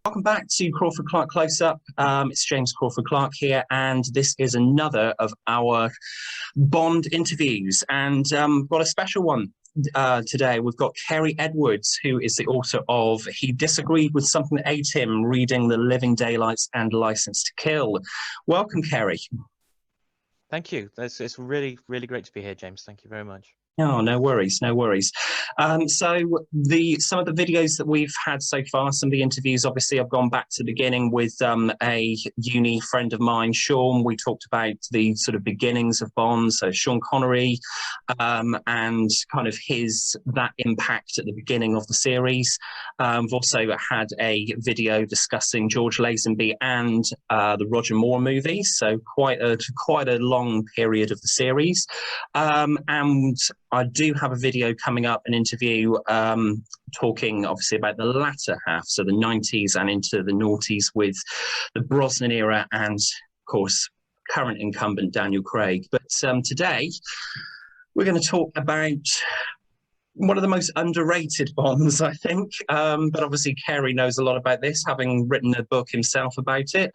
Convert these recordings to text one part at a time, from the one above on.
Welcome back to Crawford-Clark Close-Up. It's James Crawford-Clark here, and this is another of our Bond interviews. And got a special one today. We've got Cary Edwards, who is the author of He Disagreed with Something That Ate Him, Reading the Living Daylights and License to Kill. Welcome, Cary. Thank you. It's really, really great to be here, James. Thank you very much. Oh, no worries, no worries. So some of the videos that we've had so far, some of the interviews, obviously I've gone back to the beginning with a uni friend of mine, Sean. We talked about the sort of beginnings of Bond, so Sean Connery, and kind of that impact at the beginning of the series. We've also had a video discussing George Lazenby and the Roger Moore movies, so quite a long period of the series. And I do have a video coming up, an interview talking obviously about the latter half, so the 90s and into the noughties with the Brosnan era and, of course, current incumbent Daniel Craig. But today we're going to talk about one of the most underrated Bonds, I think. But obviously Cary knows a lot about this, having written a book himself about it.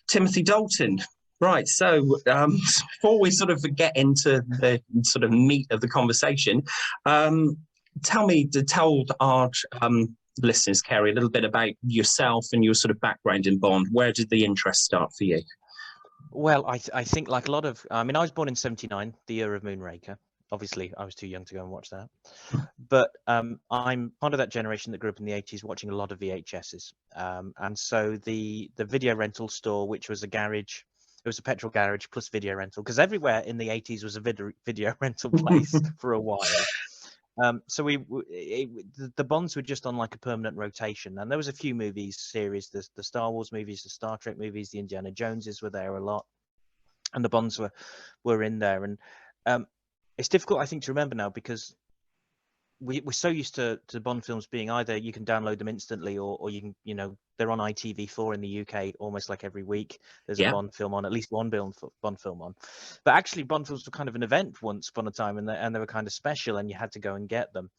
Timothy Dalton. Right, so before we sort of get into the sort of meat of the conversation, tell our listeners, Cary, a little bit about yourself and your sort of background in Bond. Where did the interest start for you? Well, I think like a lot of, I mean, I was born in '79, the year of Moonraker. Obviously, I was too young to go and watch that. But I'm part of that generation that grew up in the '80s watching a lot of VHSs. And so the video rental store, which was a garage, it was a petrol garage plus video rental, because everywhere in the '80s was a video rental place for a while. So the Bonds were just on like a permanent rotation, and there was a few movies series, the Star Wars movies, the Star Trek movies, the Indiana Joneses were there a lot, and the Bonds were in there. And it's difficult, I think, to remember now because we're so used to Bond films being either you can download them instantly or you can, they're on ITV4 in the UK almost like every week. There's a Bond film on, at least one Bond film on. But actually, Bond films were kind of an event once upon a time, and they were kind of special, and you had to go and get them.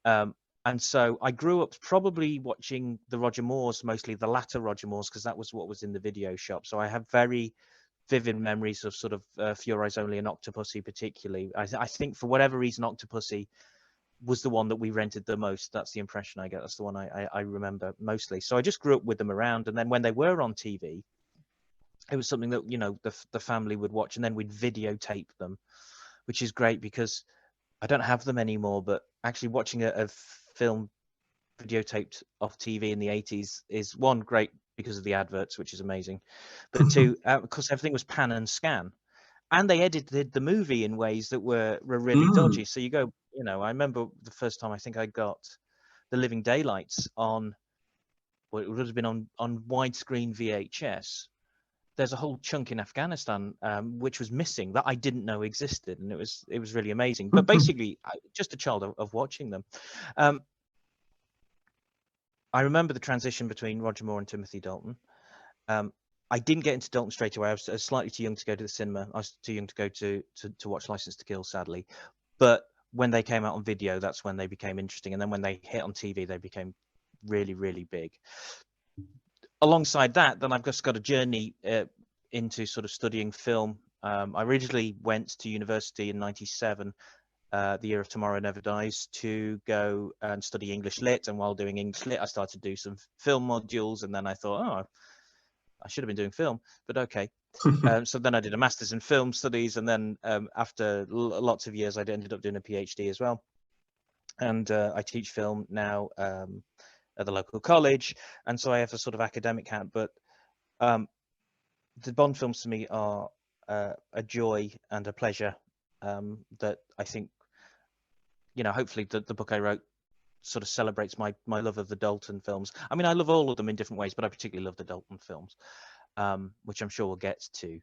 And so I grew up probably watching the Roger Moores, mostly the latter Roger Moores, because that was what was in the video shop. So I have very vivid memories of sort of For Your Eyes Only and Octopussy particularly. I think for whatever reason, Octopussy was the one that we rented the most. That's the impression I get. That's the one I remember mostly. So I just grew up with them around. And then when they were on TV, it was something that, the family would watch, and then we'd videotape them, which is great because I don't have them anymore. But actually watching a film videotaped off TV in the '80s is, one, great because of the adverts, which is amazing. But two, because everything was pan and scan. And they edited the movie in ways that were really dodgy. So you go, I remember the first time I think I got The Living Daylights on, well, it would have been on widescreen VHS. There's a whole chunk in Afghanistan which was missing that I didn't know existed, and it was really amazing. But basically, just a child of watching them. I remember the transition between Roger Moore and Timothy Dalton. I didn't get into Dalton straight away. I was slightly too young to go to the cinema. I was too young to go to watch License to Kill, sadly. But when they came out on video, that's when they became interesting. And then when they hit on TV, they became really, really big. Alongside that, then I've just got a journey into sort of studying film. I originally went to university in '97, the year of Tomorrow Never Dies, to go and study English Lit. And while doing English Lit, I started to do some film modules. And then I thought, I should have been doing film, but okay. So then I did a master's in film studies, and then after lots of years, I ended up doing a PhD as well. And I teach film now at the local college, and so I have a sort of academic hat. But the Bond films to me are a joy and a pleasure that I think, hopefully the book I wrote sort of celebrates my love of the Dalton films. I mean, I love all of them in different ways, but I particularly love the Dalton films, which I'm sure we'll get to.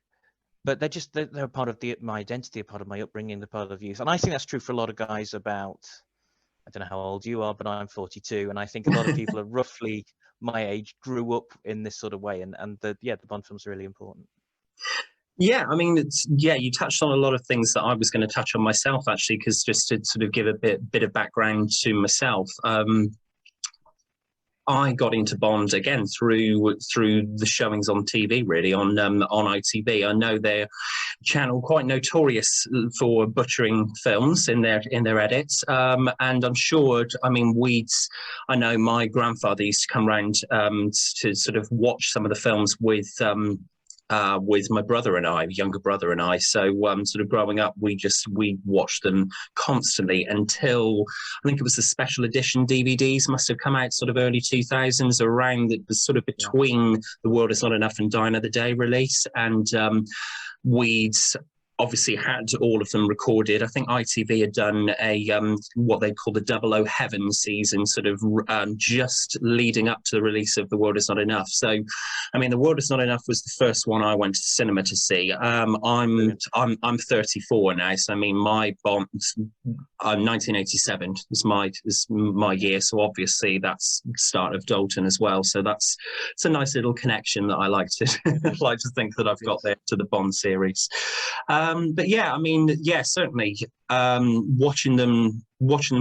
But they're a part of my identity, a part of my upbringing, a part of youth. And I think that's true for a lot of guys about, I don't know how old you are, but I'm 42. And I think a lot of people are roughly my age, grew up in this sort of way. And the Bond films are really important. Yeah, I mean, you touched on a lot of things that I was going to touch on myself, actually, because just to sort of give a bit of background to myself, I got into Bond again through the showings on TV, really on ITV. I know their channel quite notorious for butchering films in their edits, and I'm sure. I mean, I know my grandfather used to come round to sort of watch some of the films with my brother and I, younger brother and I. So sort of growing up, we watched them constantly until I think it was the special edition DVDs must have come out sort of early 2000s, around it was sort of between The World Is Not Enough and Die Another Day release. And we'd obviously had all of them recorded. I think ITV had done a what they call the 00 Heaven season, sort of just leading up to the release of The World Is Not Enough. So, I mean, The World Is Not Enough was the first one I went to cinema to see. I'm 34 now, so I mean, my Bond, 1987 is my year. So obviously that's the start of Dalton as well. So it's a nice little connection that I like to like to think that I've got there to the Bond series. But yeah, I mean, yeah, certainly watching them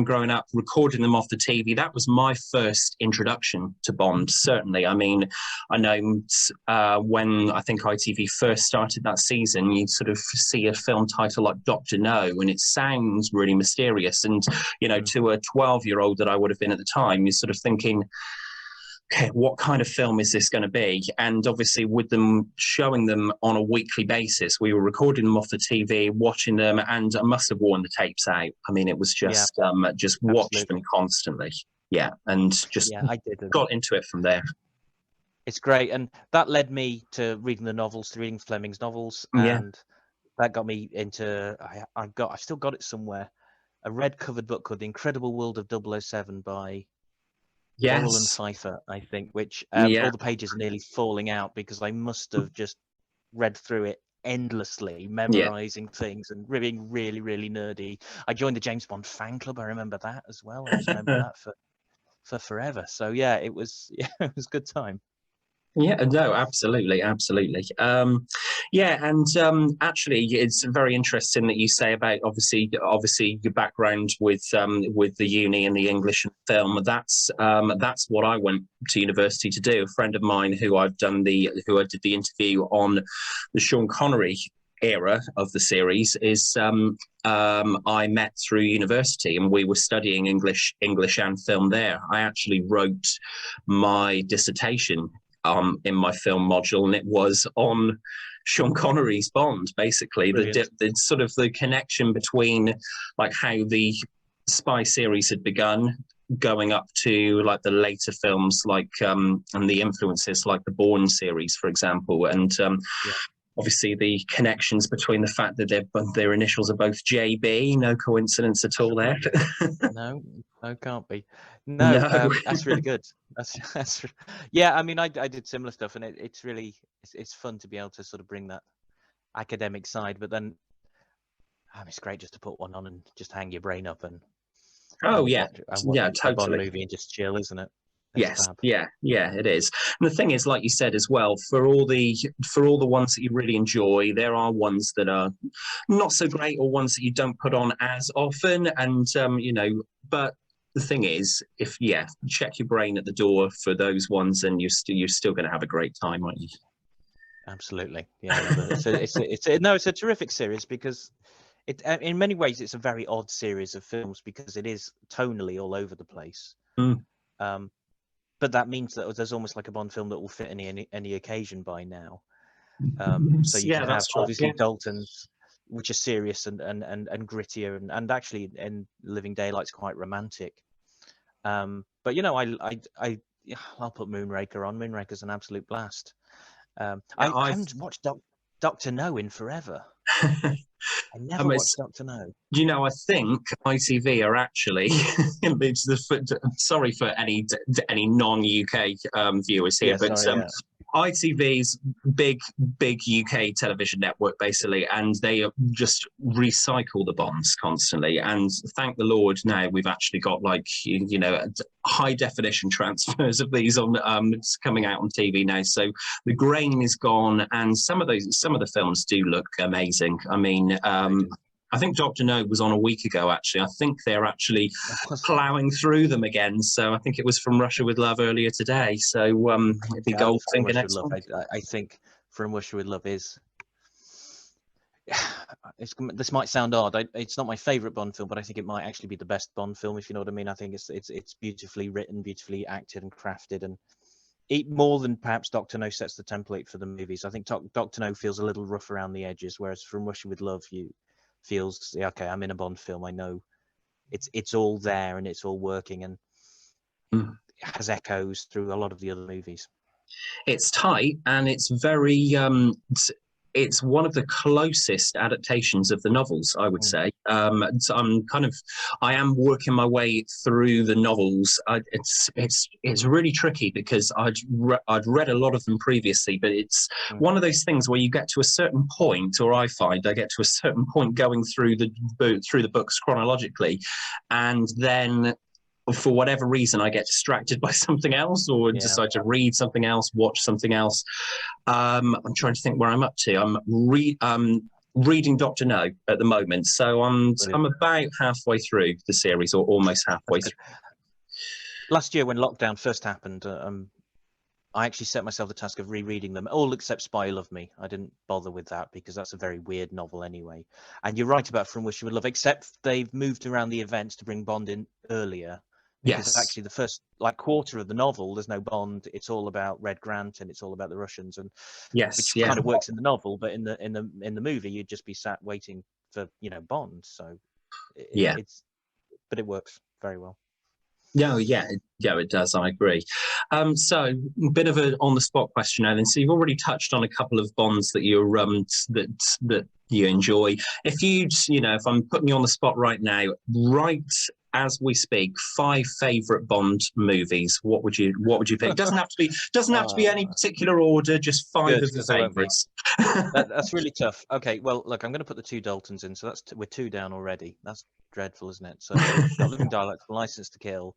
growing up, recording them off the TV, that was my first introduction to Bond, certainly. I mean, I know when I think ITV first started that season, you'd sort of see a film title like Dr. No, and it sounds really mysterious. And, you know, to a 12-year-old that I would have been at the time, you're sort of thinking, okay, what kind of film is this going to be? And obviously with them showing them on a weekly basis, we were recording them off the TV, watching them, and I must have worn the tapes out. I mean, it was just watch them constantly. Yeah, and just got into it from there. It's great. And that led me to reading the novels, to reading Fleming's novels. And that got me into, I've still got it somewhere, a red covered book called The Incredible World of 007 by Laurel and Pfeiffer, I think, which all the pages are nearly falling out because I must have just read through it endlessly, memorizing things and being really, really nerdy. I joined the James Bond fan club. I remember that as well. I was a member of that for forever. So yeah, it was a good time. Yeah, no, absolutely. Actually, it's very interesting that you say about obviously your background with the uni and the English and film. That's what I went to university to do. A friend of mine who I did the interview on the Sean Connery era of the series is I met through university, and we were studying English and film there. I actually wrote my dissertation in my film module, and it was on Sean Connery's Bond, basically. The sort of the connection between like how the spy series had begun, going up to like the later films, like and the influences like the Bourne series, for example, and obviously the connections between the fact that their initials are both JB, no coincidence at all there. No, can't be. No. That's really good. That's yeah. I mean, I did similar stuff, and it's really it's fun to be able to sort of bring that academic side, but then it's great just to put one on and just hang your brain up and watch a Bond movie and just chill, isn't it? It's yeah, it is. And the thing is, like you said as well, for all the ones that you really enjoy, there are ones that are not so great, or ones that you don't put on as often. And but the thing is, check your brain at the door for those ones, and you're still going to have a great time, aren't you? Absolutely, yeah. It's a terrific series because it, in many ways, it's a very odd series of films because it is tonally all over the place. But that means that there's almost like a Bond film that will fit any occasion by now. So you can have obviously Dalton's, which are serious and grittier, and actually in Living Daylight's quite romantic. But I'll put Moonraker on. Moonraker's an absolute blast. I haven't watched Dr. No in forever. I never watched Dr. No. I think ITV are actually sorry for any non-UK viewers here, ITV's big UK television network, basically, and they just recycle the Bonds constantly. And thank the Lord, now we've actually got high definition transfers of these on coming out on TV now. So the grain is gone, and some of the films do look amazing. I mean, I think Dr. No was on a week ago, actually. I think they're actually ploughing through them again. So I think it was From Russia with Love earlier today. So it'd be Goldfinger next month. I think From Russia with Love is... this might sound odd. It's not my favorite Bond film, but I think it might actually be the best Bond film, if you know what I mean. I think it's beautifully written, beautifully acted and crafted, and more than perhaps Dr. No sets the template for the movies. I think Dr. No feels a little rough around the edges, whereas From Russia with Love, feels, okay, I'm in a Bond film. I know it's all there and it's all working, and it has echoes through a lot of the other movies. It's tight, and it's very it's one of the closest adaptations of the novels, I would say. So I am working my way through the novels. It's really tricky because I'd read a lot of them previously, but it's one of those things where you get to a certain point, or I find I get to a certain point going through the books chronologically, and then for whatever reason, I get distracted by something else, or decide to read something else, watch something else. I'm trying to think where I'm up to. I'm reading Dr. No at the moment, so I'm about halfway through the series, or almost halfway through. Last year, when lockdown first happened, I actually set myself the task of rereading them, all except Spy Love Me. I didn't bother with that because that's a very weird novel anyway. And you're right about From Russia with Love, except they've moved around the events to bring Bond in earlier. Because actually the first quarter of the novel, there's no Bond. It's all about Red Grant and it's all about the Russians, and which kind of works in the novel, but in the movie you'd just be sat waiting for Bond. So but it works very well. It does. I agree. So a bit of an on-the-spot question, Ellen. So you've already touched on a couple of Bonds that you're that you enjoy. If I'm putting you on the spot right now, right as we speak, 5 favorite Bond movies. What would you pick? Doesn't have to be any particular order. Just 5 of the favorites. That's really tough. Okay, well, look, I'm going to put the 2 Daltons in. So we're 2 down already. That's dreadful, isn't it? So we've got Living Dialogue, License to Kill.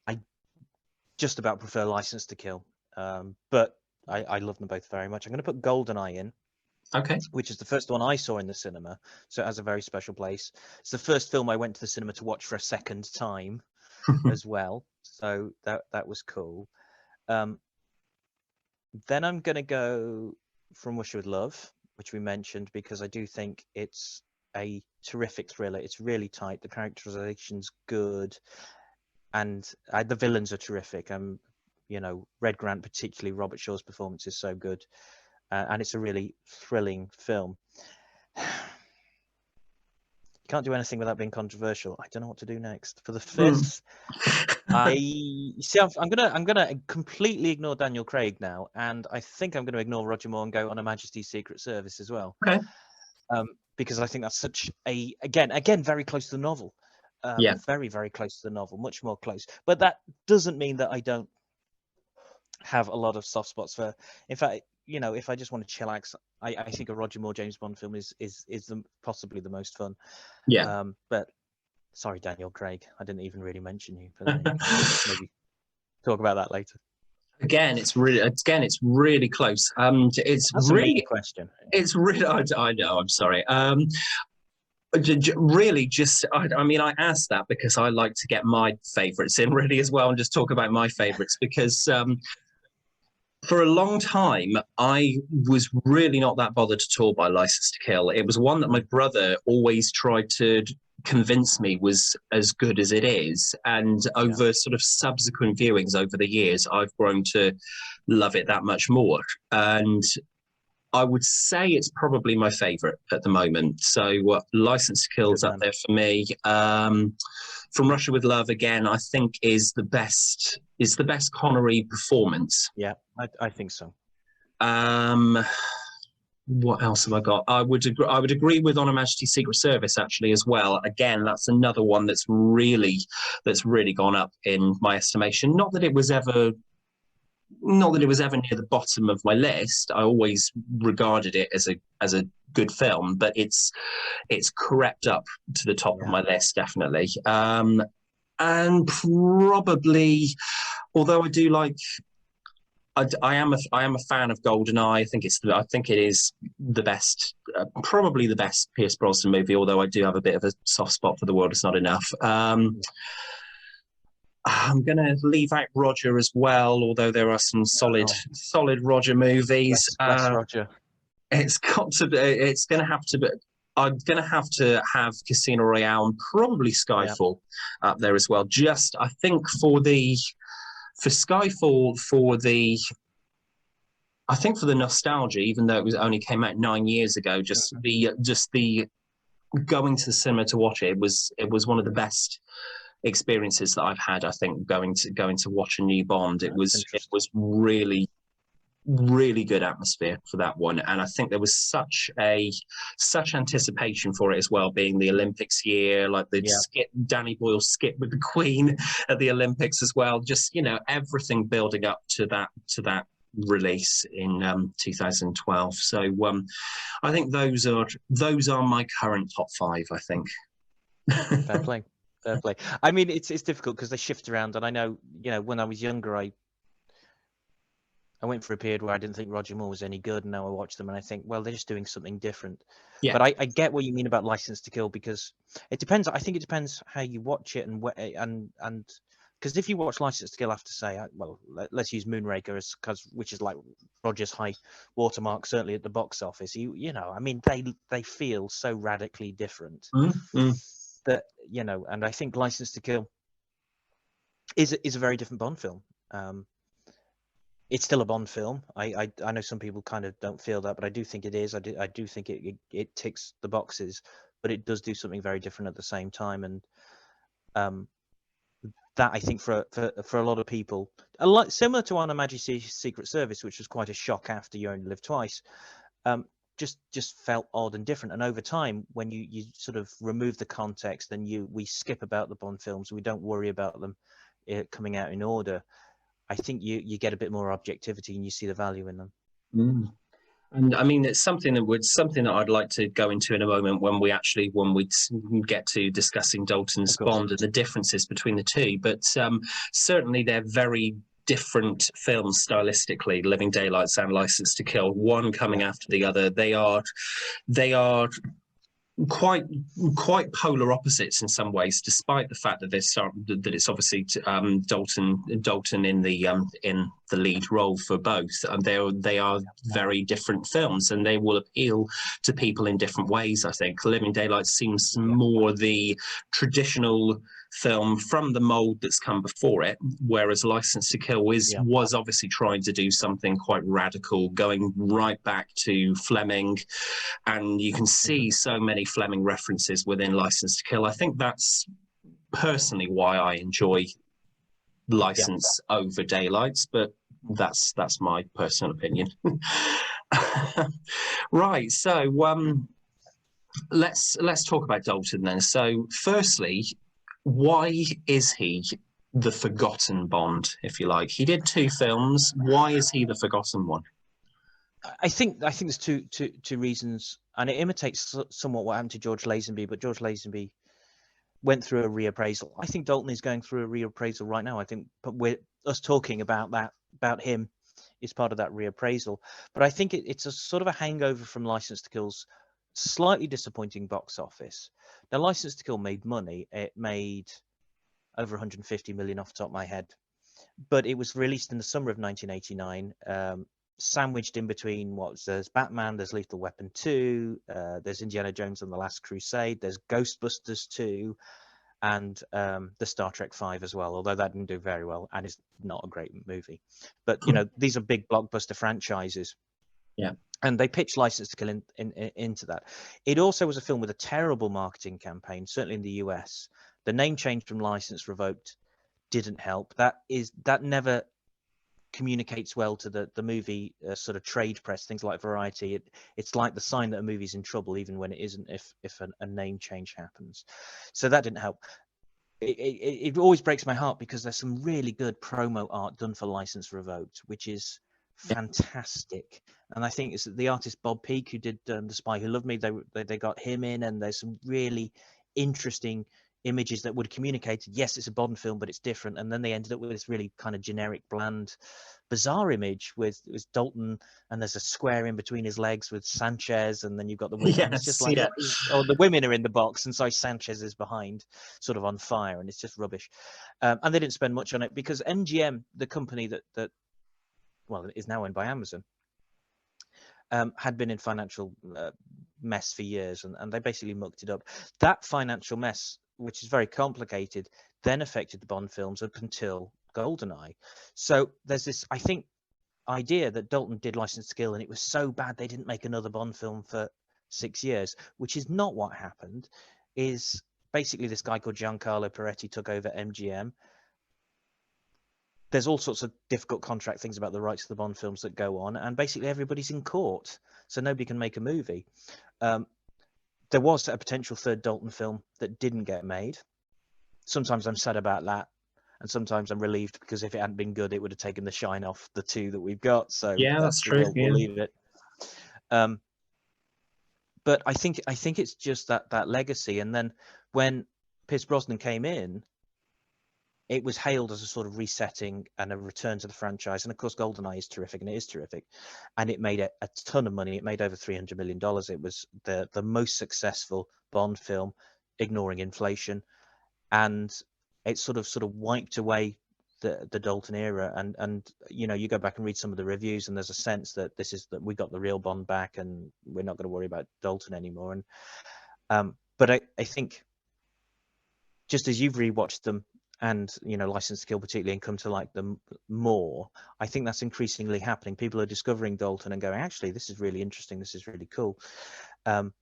I just about prefer License to Kill, but I love them both very much. I'm going to put GoldenEye in. Okay. Which is the first one I saw in the cinema, so it has a very special place. It's the first film I went to the cinema to watch for a second time as well, so that was cool. Then I'm going to go From Russia with Love, which we mentioned, because I do think it's a terrific thriller. It's really tight. The characterization's good, and the villains are terrific. Red Grant, particularly Robert Shaw's performance, is so good. And it's a really thrilling film. You can't do anything without being controversial. I don't know what to do next. For the 5th, I'm gonna completely ignore Daniel Craig now, and I think I'm gonna ignore Roger Moore and go on Her Majesty's Secret Service as well. Okay. Because I think that's such a again very close to the novel. Very, very close to the novel, much more close. But that doesn't mean that I don't have a lot of soft spots for. In fact, if I just want to chillax, I think a Roger Moore James Bond film is possibly the most fun. Yeah. But sorry, Daniel Craig, I didn't even really mention you. But maybe talk about that later. Again, it's really close. That's really a really question. It's really. I know. I'm sorry. Really, I asked that because I like to get my favourites in really as well, and just talk about my favourites because. For a long time, I was really not that bothered at all by License to Kill. It was one that my brother always tried to convince me was as good as it is. And over sort of subsequent viewings over the years, I've grown to love it that much more. And I would say it's probably my favourite at the moment. So License to Kill's up there for me. From Russia with Love, again, I think is the best Connery performance. Yeah, I think so. What else have I got? I would agree with On Her Majesty's Secret Service actually as well. Again, that's another one that's really gone up in my estimation. Not that it was ever near the bottom of my list. I always regarded it as a good film, but it's crept up to the top of my list, definitely. And probably, although I do like I am a fan of GoldenEye. I think it is the best, probably the best Pierce Brosnan movie. Although I do have a bit of a soft spot for The World Is Not Enough. I'm going to leave out Roger as well, although there are some solid Roger movies. Bless Roger. It's got to be. It's going to have to be. I'm going to have Casino Royale and probably Skyfall up there as well. Just I think for Skyfall, I think for the nostalgia, even though it only came out 9 years ago, just the going to the cinema to watch it, it was one of the best experiences that I've had. I think going to watch a new Bond, it was really good atmosphere for that one, and I think there was such anticipation for it as well, being the Olympics year, like the Danny Boyle's skit with the Queen at the Olympics as well. Just everything building up to that release in 2012. So I think those are my current top 5. I think. Fair play. I mean, it's difficult because they shift around, and I know when I was younger, I went for a period where I didn't think Roger Moore was any good, and now I watch them and I think, well, they're just doing something different. Yeah. But I get what you mean about License to Kill, because it depends. I think it depends how you watch it, and because if you watch License to Kill after, say, well, let's use Moonraker which is like Roger's high watermark, certainly at the box office. I mean, they feel so radically different. Mm-hmm. That and I think License to Kill is a very different Bond film. It's still a Bond film. I know some people kind of don't feel that, but I do think it is. I do think it ticks the boxes, but it does do something very different at the same time. And that, I think, for a lot of people, a lot similar to On Her Majesty's Secret Service, which was quite a shock after You Only Live Twice. Just felt odd and different. And over time, when you sort of remove the context, and we skip about the Bond films, we don't worry about them coming out in order, I think you get a bit more objectivity and you see the value in them. Mm. And I mean, it's something that I'd like to go into in a moment when we get to discussing Dalton's Bond and the differences between the two. But certainly they're very different films stylistically, Living Daylights and License to Kill, one coming after the other. They are quite polar opposites in some ways, despite the fact that it's obviously Dalton in the lead role for both. And they are very different films, and they will appeal to people in different ways. I think Living Daylights seems more the traditional film from the mold that's come before it, whereas License to Kill was obviously trying to do something quite radical, going right back to Fleming, and you can see so many Fleming references within License to Kill. I think that's personally why I enjoy License over Daylights, but that's my personal opinion. Right, so let's talk about Dalton then. So firstly, why is he the forgotten Bond, if you like? He did 2 films. Why is he the forgotten one? I think there's two reasons, and it imitates somewhat what happened to George Lazenby. But George Lazenby went through a reappraisal. I think Dalton is going through a reappraisal right now. I think, but us talking about him is part of that reappraisal. But I think it's a sort of a hangover from License to Kill's slightly disappointing box office. Now, License to Kill made money. It made over 150 million off the top of my head, but it was released in the summer of 1989, sandwiched in between there's Batman, there's Lethal Weapon 2, there's Indiana Jones and the Last Crusade, there's Ghostbusters 2, and the Star Trek 5 as well, although that didn't do very well and is not a great movie. But these are big blockbuster franchises. Yeah. And they pitched License to Kill into that. It also was a film with a terrible marketing campaign, certainly in the US. The name change from License Revoked didn't help. That never communicates well to the movie sort of trade press, things like Variety. It's like the sign that a movie's in trouble, even when it isn't, if a name change happens. So that didn't help. It always breaks my heart because there's some really good promo art done for License Revoked, which is fantastic. And I think it's the artist Bob Peake, who did The Spy Who Loved Me. They got him in, and there's some really interesting images that would communicate, yes, it's a Bond film, but it's different. And then they ended up with this really kind of generic, bland, bizarre image with Dalton, and there's a square in between his legs with Sanchez, and then you've got the women. And it's just like, oh, the women are in the box, and so Sanchez is behind, sort of on fire, and it's just rubbish. And they didn't spend much on it because MGM, the company that well, is now owned by Amazon, had been in financial mess for years, and they basically mucked it up. That financial mess, which is very complicated, then affected the Bond films up until GoldenEye. So there's this, I think, idea that Dalton did License to Kill, and it was so bad they didn't make another Bond film for 6 years, which is not what happened. Is basically this guy called Giancarlo Peretti took over MGM. There's all sorts of difficult contract things about the rights to the Bond films that go on, and basically everybody's in court, so nobody can make a movie. There was a potential third Dalton film that didn't get made. Sometimes I'm sad about that, and sometimes I'm relieved, because if it hadn't been good, it would have taken the shine off the two that we've got. So yeah, that's true. We'll leave it. But I think it's just that legacy. And then when Pierce Brosnan came in, it was hailed as a sort of resetting and a return to the franchise. And of course, GoldenEye is terrific, and it is terrific. And it made a ton of money. It made over $300 million. It was the most successful Bond film, ignoring inflation. And it sort of wiped away the Dalton era. And you know, you go back and read some of the reviews, and there's a sense that that we got the real Bond back, and we're not going to worry about Dalton anymore. And but I think, just as you've rewatched them, and you know, License to Kill particularly, and come to like them more, I think that's increasingly happening. People are discovering Dalton and going, actually, this is really interesting, this is really cool, and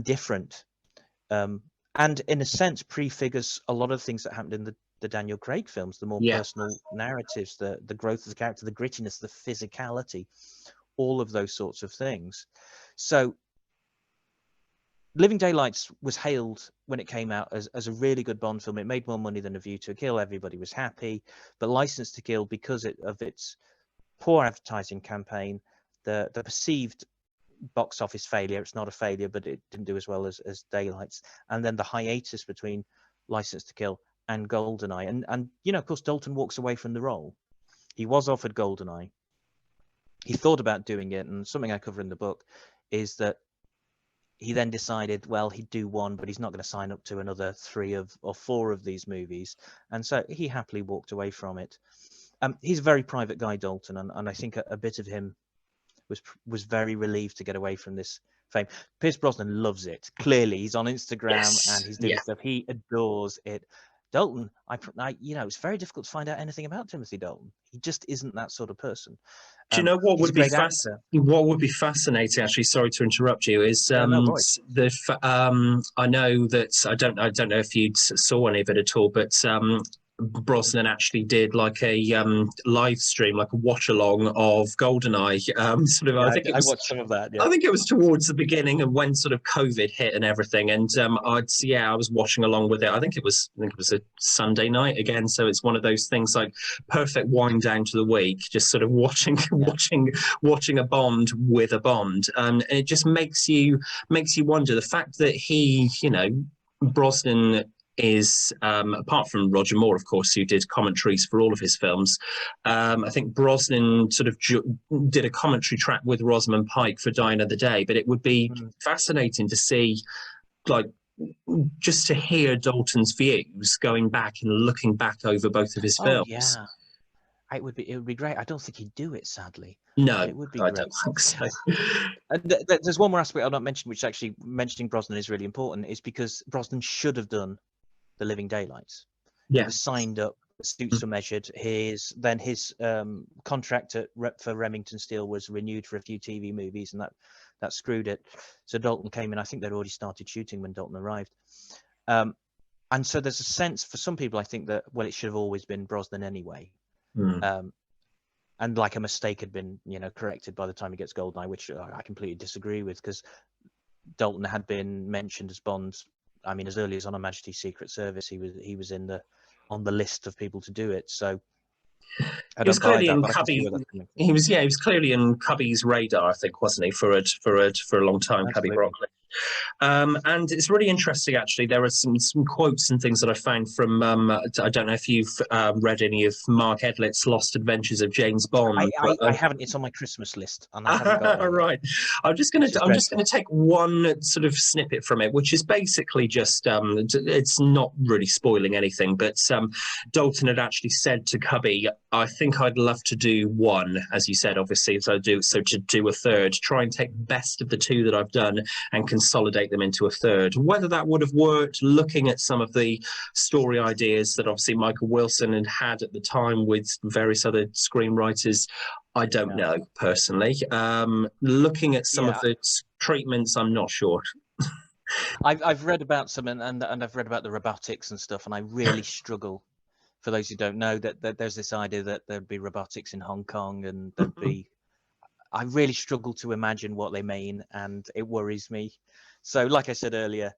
different, and in a sense prefigures a lot of things that happened in the Daniel Craig films, the more personal narratives, the growth of the character, the grittiness, the physicality, all of those sorts of things. So Living Daylights was hailed when it came out as a really good Bond film. It made more money than A View to a Kill. Everybody was happy. But License to Kill, because of its poor advertising campaign, the perceived box office failure, it's not a failure, but it didn't do as well as Daylights. And then the hiatus between License to Kill and GoldenEye. And you know, of course, Dalton walks away from the role. He was offered GoldenEye. He thought about doing it, and something I cover in the book is that he then decided, well, he'd do one, but he's not going to sign up to another 3 or 4 of these movies. And so he happily walked away from it. He's a very private guy, Dalton, and I think a bit of him was very relieved to get away from this fame. Pierce Brosnan loves it. Clearly, he's on Instagram and he's doing stuff. He adores it. Dalton, you know, it's very difficult to find out anything about Timothy Dalton. He just isn't that sort of person. Do you know what would be fascinating? Actually, sorry to interrupt you. Is I know that I don't know if you saw any of it at all, but Brosnan actually did like a live stream, like a watch along of GoldenEye. I watched some of that. Yeah. I think it was towards the beginning of when sort of COVID hit and everything, and I was watching along with it. I think it was a Sunday night again, so it's one of those things like perfect wind down to the week, just sort of watching a Bond with a Bond, and it just makes you wonder the fact that he, you know, Brosnan is apart from Roger Moore, of course, who did commentaries for all of his films. I think Brosnan sort of did a commentary track with Rosamund Pike for Die Another Day, but it would be fascinating to see, like, just to hear Dalton's views going back and looking back over both of his films. Yeah, it would be great. I don't think he'd do it, sadly. No, it would be I great. don't think so. And there's one more aspect I'll not mention, which actually mentioning Brosnan is really important, is because Brosnan should have done The Living Daylights. He was signed up, the suits were measured. His contract for Remington Steele was renewed for a few TV movies, and that screwed it. So Dalton came in. I think they'd already started shooting when Dalton arrived. And so there's a sense for some people, I think, that, well, it should have always been Brosnan anyway. And like a mistake had been, you know, corrected by the time he gets GoldenEye, which I completely disagree with, because Dalton had been mentioned as Bond. I mean, as early as On Her Majesty's Secret Service, he was on the list of people to do it. So he was clearly in Cubby. He was clearly in Cubby's radar, I think, wasn't he, for a long time, Cubby Broccoli. And it's really interesting, actually. There are some quotes and things that I found from, I don't know if you've read any of Mark Edlitt's Lost Adventures of James Bond. I haven't. It's on my Christmas list, and I haven't got there yet. Right. I'm just going to take one sort of snippet from it, which is basically just, it's not really spoiling anything, but Dalton had actually said to Cubby, I think I'd love to do one, as you said, obviously, so to do a third, try and take the best of the two that I've done and consolidate them into a third. Whether that would have worked, looking at some of the story ideas that obviously Michael Wilson had at the time with various other screenwriters, I don't know personally. Looking at some of the treatments, I'm not sure. I've read about some, and I've read about the robotics and stuff, and I really struggle. For those who don't know, that there's this idea that there'd be robotics in Hong Kong, and there'd be. I really struggle to imagine what they mean, and it worries me. So, like I said earlier,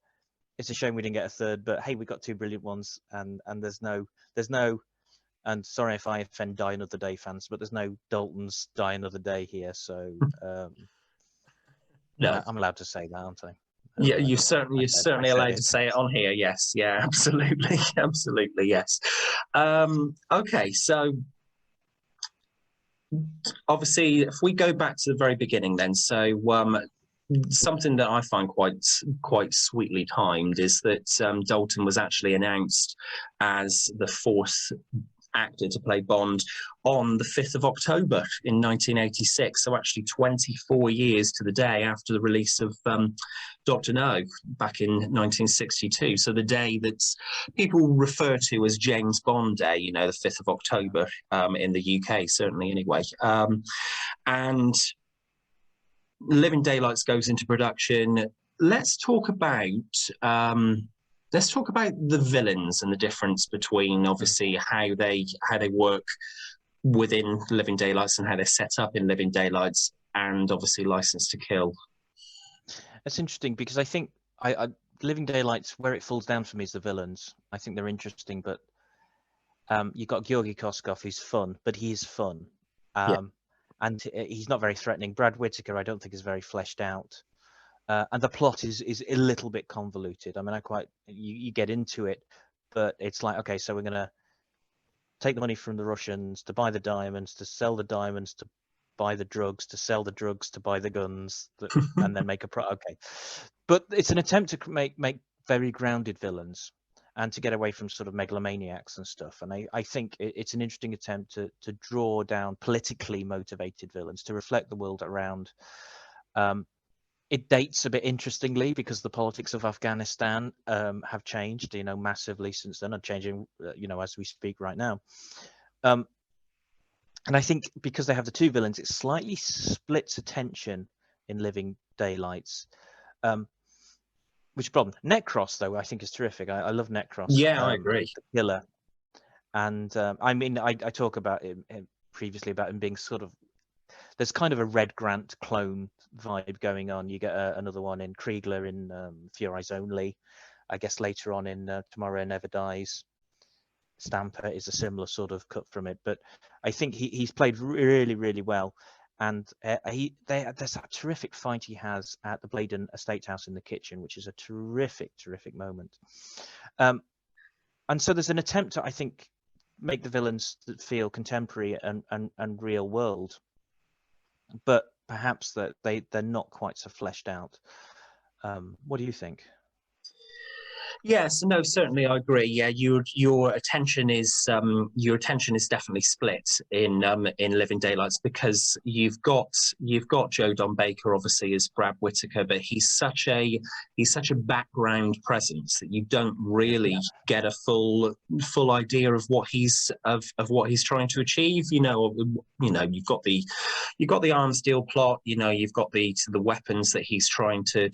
it's a shame we didn't get a third, but hey, we got two brilliant ones, and there's no, and sorry if I offend Die Another Day fans, but there's no Dalton's Die Another Day here, so no, I'm allowed to say that, aren't I? Yeah, you're certainly allowed to say it on here. Yes, yeah, absolutely, absolutely, yes. Okay, so obviously, if we go back to the very beginning, then, so something that I find quite sweetly timed is that Dalton was actually announced as the fourth actor to play Bond on the 5th of October in 1986, so actually 24 years to the day after the release of Dr. No back in 1962. So the day that people refer to as James Bond Day, you know, the 5th of October in the UK, certainly anyway. And Living Daylights goes into production. Let's talk about the villains and the difference between obviously how they work within Living Daylights and how they're set up in Living Daylights, and obviously License to Kill. That's interesting because I think Living Daylights, where it falls down for me is the villains. I think they're interesting, but you've got Georgi Koskov, who's fun, but he is fun. And he's not very threatening. Brad Whitaker, I don't think, is very fleshed out. And the plot is a little bit convoluted. I mean, you get into it, but it's like, okay, so we're going to take the money from the Russians to buy the diamonds, to sell the diamonds, to buy the drugs, to sell the drugs, to buy the guns, and then make a okay. But it's an attempt to make very grounded villains and to get away from sort of megalomaniacs and stuff. And I think it's an interesting attempt to draw down politically motivated villains, to reflect the world around. It dates a bit interestingly because the politics of Afghanistan have changed, you know, massively since then, and changing, you know, as we speak right now. And I think because they have the two villains, it slightly splits attention in Living Daylights. Which problem? Necros, though, I think is terrific. I love Necros. Yeah, I agree. The killer. And I mean, I talk about him previously about him being sort of, there's kind of a Red Grant clone vibe going on. You get another one in Kriegler in For Your Eyes Only. I guess later on in Tomorrow Never Dies. Stamper is a similar sort of cut from it. But I think he's played really, really well. And there's that terrific fight he has at the Bladen Estate House in the kitchen, which is a terrific, terrific moment. And so there's an attempt to, I think, make the villains that feel contemporary and real world, but perhaps that they're not quite so fleshed out. What do you think? Yes, no, certainly I agree. Yeah, your attention is definitely split in Living Daylights because you've got Joe Don Baker obviously as Brad Whitaker, but he's such a background presence that you don't really get a full idea of what he's trying to achieve. You know, you've got the arms deal plot. You know, you've got the weapons that he's trying to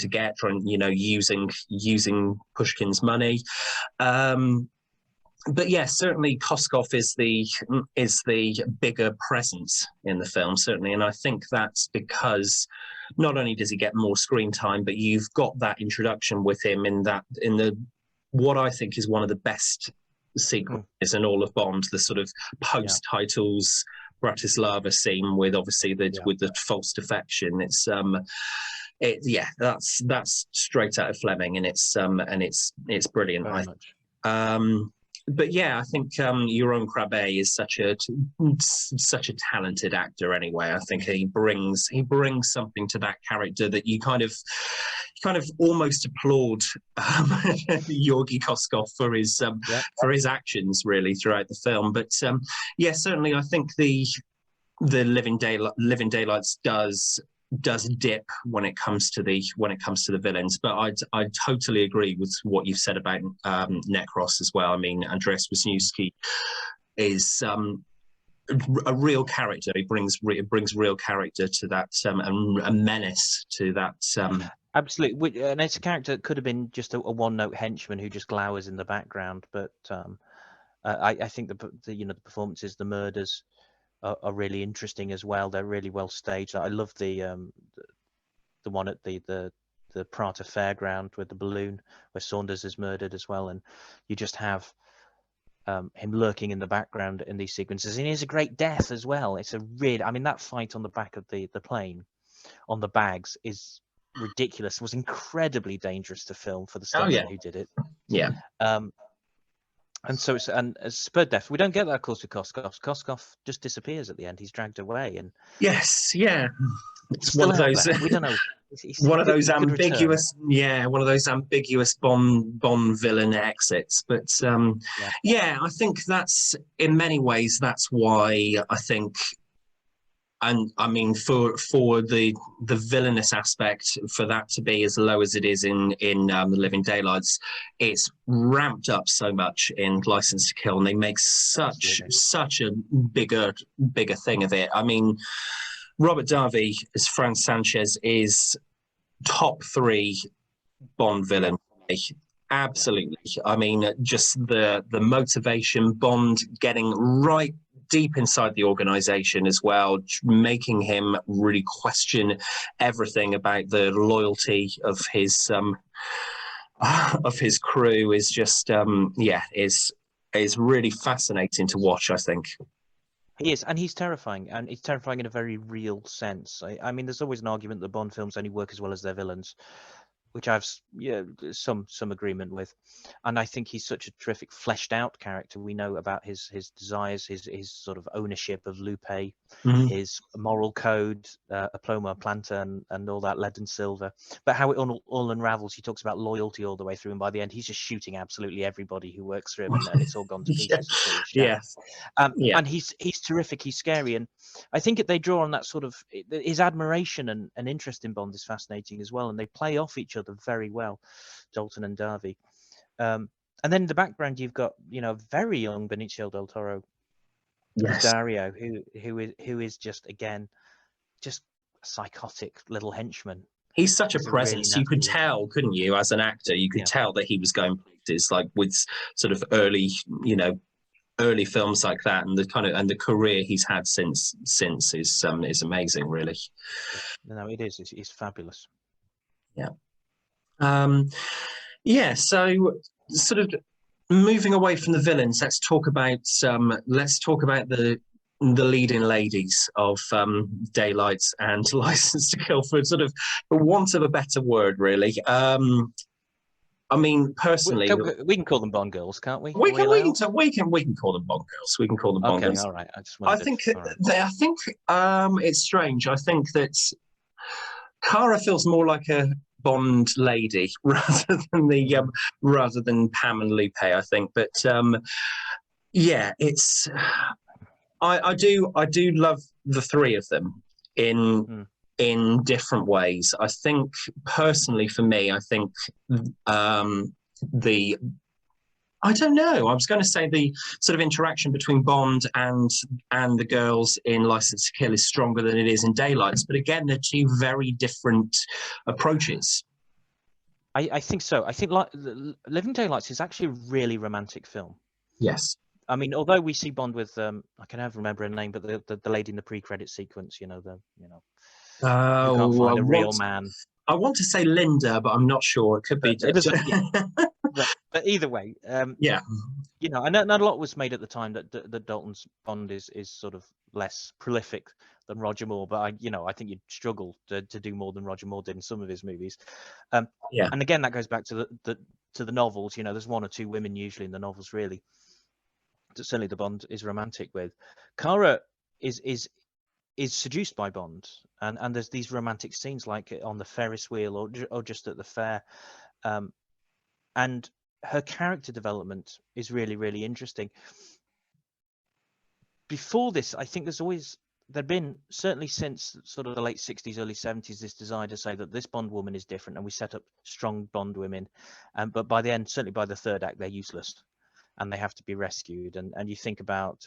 get. Using Pushkin's money, but yes, certainly Koskov is the bigger presence in the film, certainly, and I think that's because not only does he get more screen time, but you've got that introduction with him in what I think is one of the best sequences in all of Bond, the sort of post titles Bratislava scene with obviously with the false defection. It's that's straight out of Fleming, and it's brilliant. Very much. But yeah, I think Jeroen Krabbe is such a talented actor. Anyway, I think he brings something to that character that you kind of almost applaud Georgi Koskov for his actions really throughout the film. But yeah, certainly I think the Living Daylights does dip when it comes to the villains, but I totally agree with what you've said about Necros as well. I mean, Andrzej Wisniewski is a real character. He brings real character to that, a menace to that. Absolutely, and it's a character that could have been just a one-note henchman who just glowers in the background. But I think the performances, the murders, are really interesting as well. They're really well staged. I love the one at the Prater Fairground with the balloon where Saunders is murdered as well, and you just have him lurking in the background in these sequences. And he has a great death as well. It's that fight on the back of the plane on the bags is ridiculous. It was incredibly dangerous to film for the stuntman who did it. Yeah. And so as spur death, we don't get that, of course, with Koskov. Koskov just disappears at the end. He's dragged away, and yes, it's one of those. We don't know. One of those ambiguous Bond villain exits. But I think that's in many ways that's why I think. And I mean, for the villainous aspect, for that to be as low as it is in The Living Daylights, it's ramped up so much in License to Kill, and they make such a bigger thing of it. I mean, Robert Davi as Franz Sanchez is top 3 Bond villain. Absolutely. I mean, just the motivation, Bond getting right deep inside the organization as well, making him really question everything about the loyalty of his crew is just is really fascinating to watch, I think. He is, and he's terrifying in a very real sense. I mean, there's always an argument that Bond films only work as well as their villains, which I've some agreement with, and I think he's such a terrific fleshed out character. We know about his desires, his sort of ownership of Lupe, his moral code, Aploma Planta, and all that lead and silver. But how it all unravels. He talks about loyalty all the way through, and by the end, he's just shooting absolutely everybody who works for him, and it's all gone to pieces. And he's terrific. He's scary, and I think they draw on that sort of his admiration and interest in Bond is fascinating as well, and they play off each other very well, Dalton and Davi. And then in the background you've got very young Benicio del Toro, Dario, who is just again a psychotic little henchman. He's such a presence. You could tell, couldn't you, as an actor, you could tell that he was going places, like with sort of early films like that, and the career he's had since is amazing, really. No, it is. It's fabulous. Yeah. So sort of moving away from the villains, let's talk about the leading ladies of Daylights and License to Kill, for want of a better word, really. I mean, personally, we can call them Bond girls, can't we? We can call them Bond girls. We can call them Bond girls. Okay, all right. I think it's strange. I think that Cara feels more like a Bond lady rather than Pam and Lupe, I think. But it's I do love the 3 of them in different ways. I think personally, for me, I think I don't know. I was going to say the sort of interaction between Bond and the girls in License to Kill is stronger than it is in Daylights. But again, they're 2 very different approaches. I think so. I think Living Daylights is actually a really romantic film. Yes. I mean, although we see Bond with I can never remember her name, but the lady in the pre-credit sequence, you can't find a real man. I want to say Linda, but I'm not sure. It could be. But either way, yeah, you know, and not a lot was made at the time that Dalton's Bond is sort of less prolific than Roger Moore. But I think you'd struggle to do more than Roger Moore did in some of his movies. yeah, And again, that goes back to the novels. You know, there's one or two women usually in the novels, really. Certainly, the Bond is romantic with. Cara is seduced by Bond, and there's these romantic scenes like on the Ferris wheel or just at the fair, and her character development is really, really interesting. Before this, I think there'd been, certainly since sort of the late 60s, early 70s, this desire to say that this Bond woman is different, and we set up strong Bond women. But by the end, certainly by the third act, they're useless, and they have to be rescued. And you think about